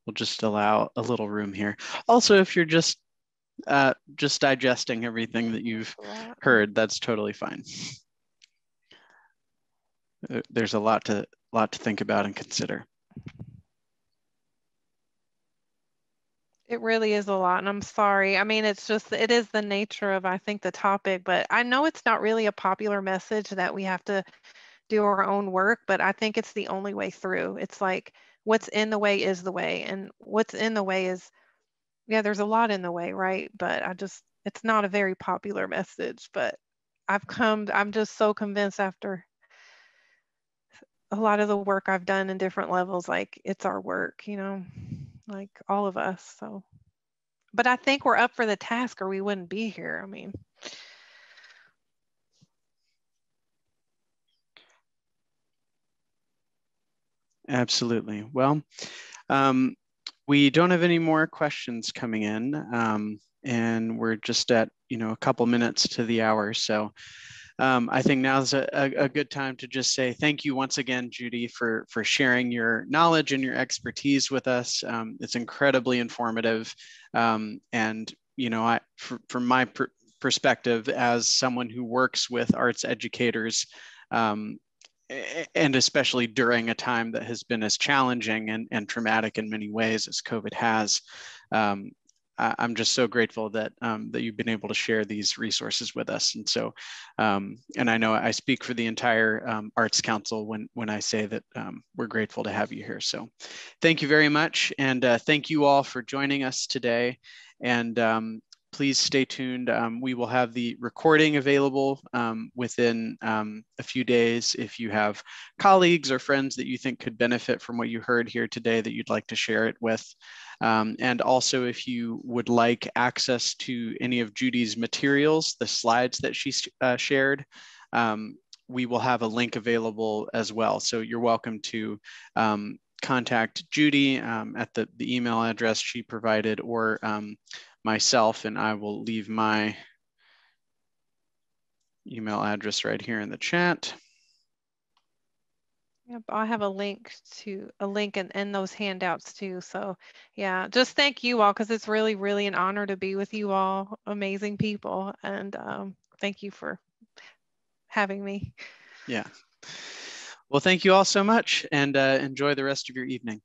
B: We'll just allow a little room here. Also, if you're just digesting everything that you've heard, that's totally fine. There's a lot to think about and consider.
C: It really is a lot, and I'm sorry. I mean, it is the nature of, I think, the topic, but I know it's not really a popular message that we have to do our own work, but I think it's the only way through. It's like, what's in the way is the way, and what's in the way is, yeah, there's a lot in the way, right? But it's not a very popular message, but I'm just so convinced after a lot of the work I've done in different levels, like it's our work, like all of us. So, but I think we're up for the task or we wouldn't be here. I mean,
B: absolutely. Well, we don't have any more questions coming in, and we're just at a couple minutes to the hour. So I think now's a good time to just say thank you once again, Judi, for sharing your knowledge and your expertise with us. It's incredibly informative, and from my perspective as someone who works with arts educators, and especially during a time that has been as challenging and traumatic in many ways as COVID has, I'm just so grateful that that you've been able to share these resources with us. And so, and I know I speak for the entire Arts Council when I say that we're grateful to have you here. So thank you very much. And thank you all for joining us today. And please stay tuned. We will have the recording available within a few days. If you have colleagues or friends that you think could benefit from what you heard here today that you'd like to share it with. And also, if you would like access to any of Judi's materials, the slides that she shared, we will have a link available as well. So you're welcome to contact Judi at the email address she provided, or myself, and I will leave my email address right here in the chat.
C: Yep, I have a link and those handouts too. So yeah, just thank you all, because it's really, really an honor to be with you all, amazing people. And thank you for having me.
B: Yeah. Well, thank you all so much, and enjoy the rest of your evening.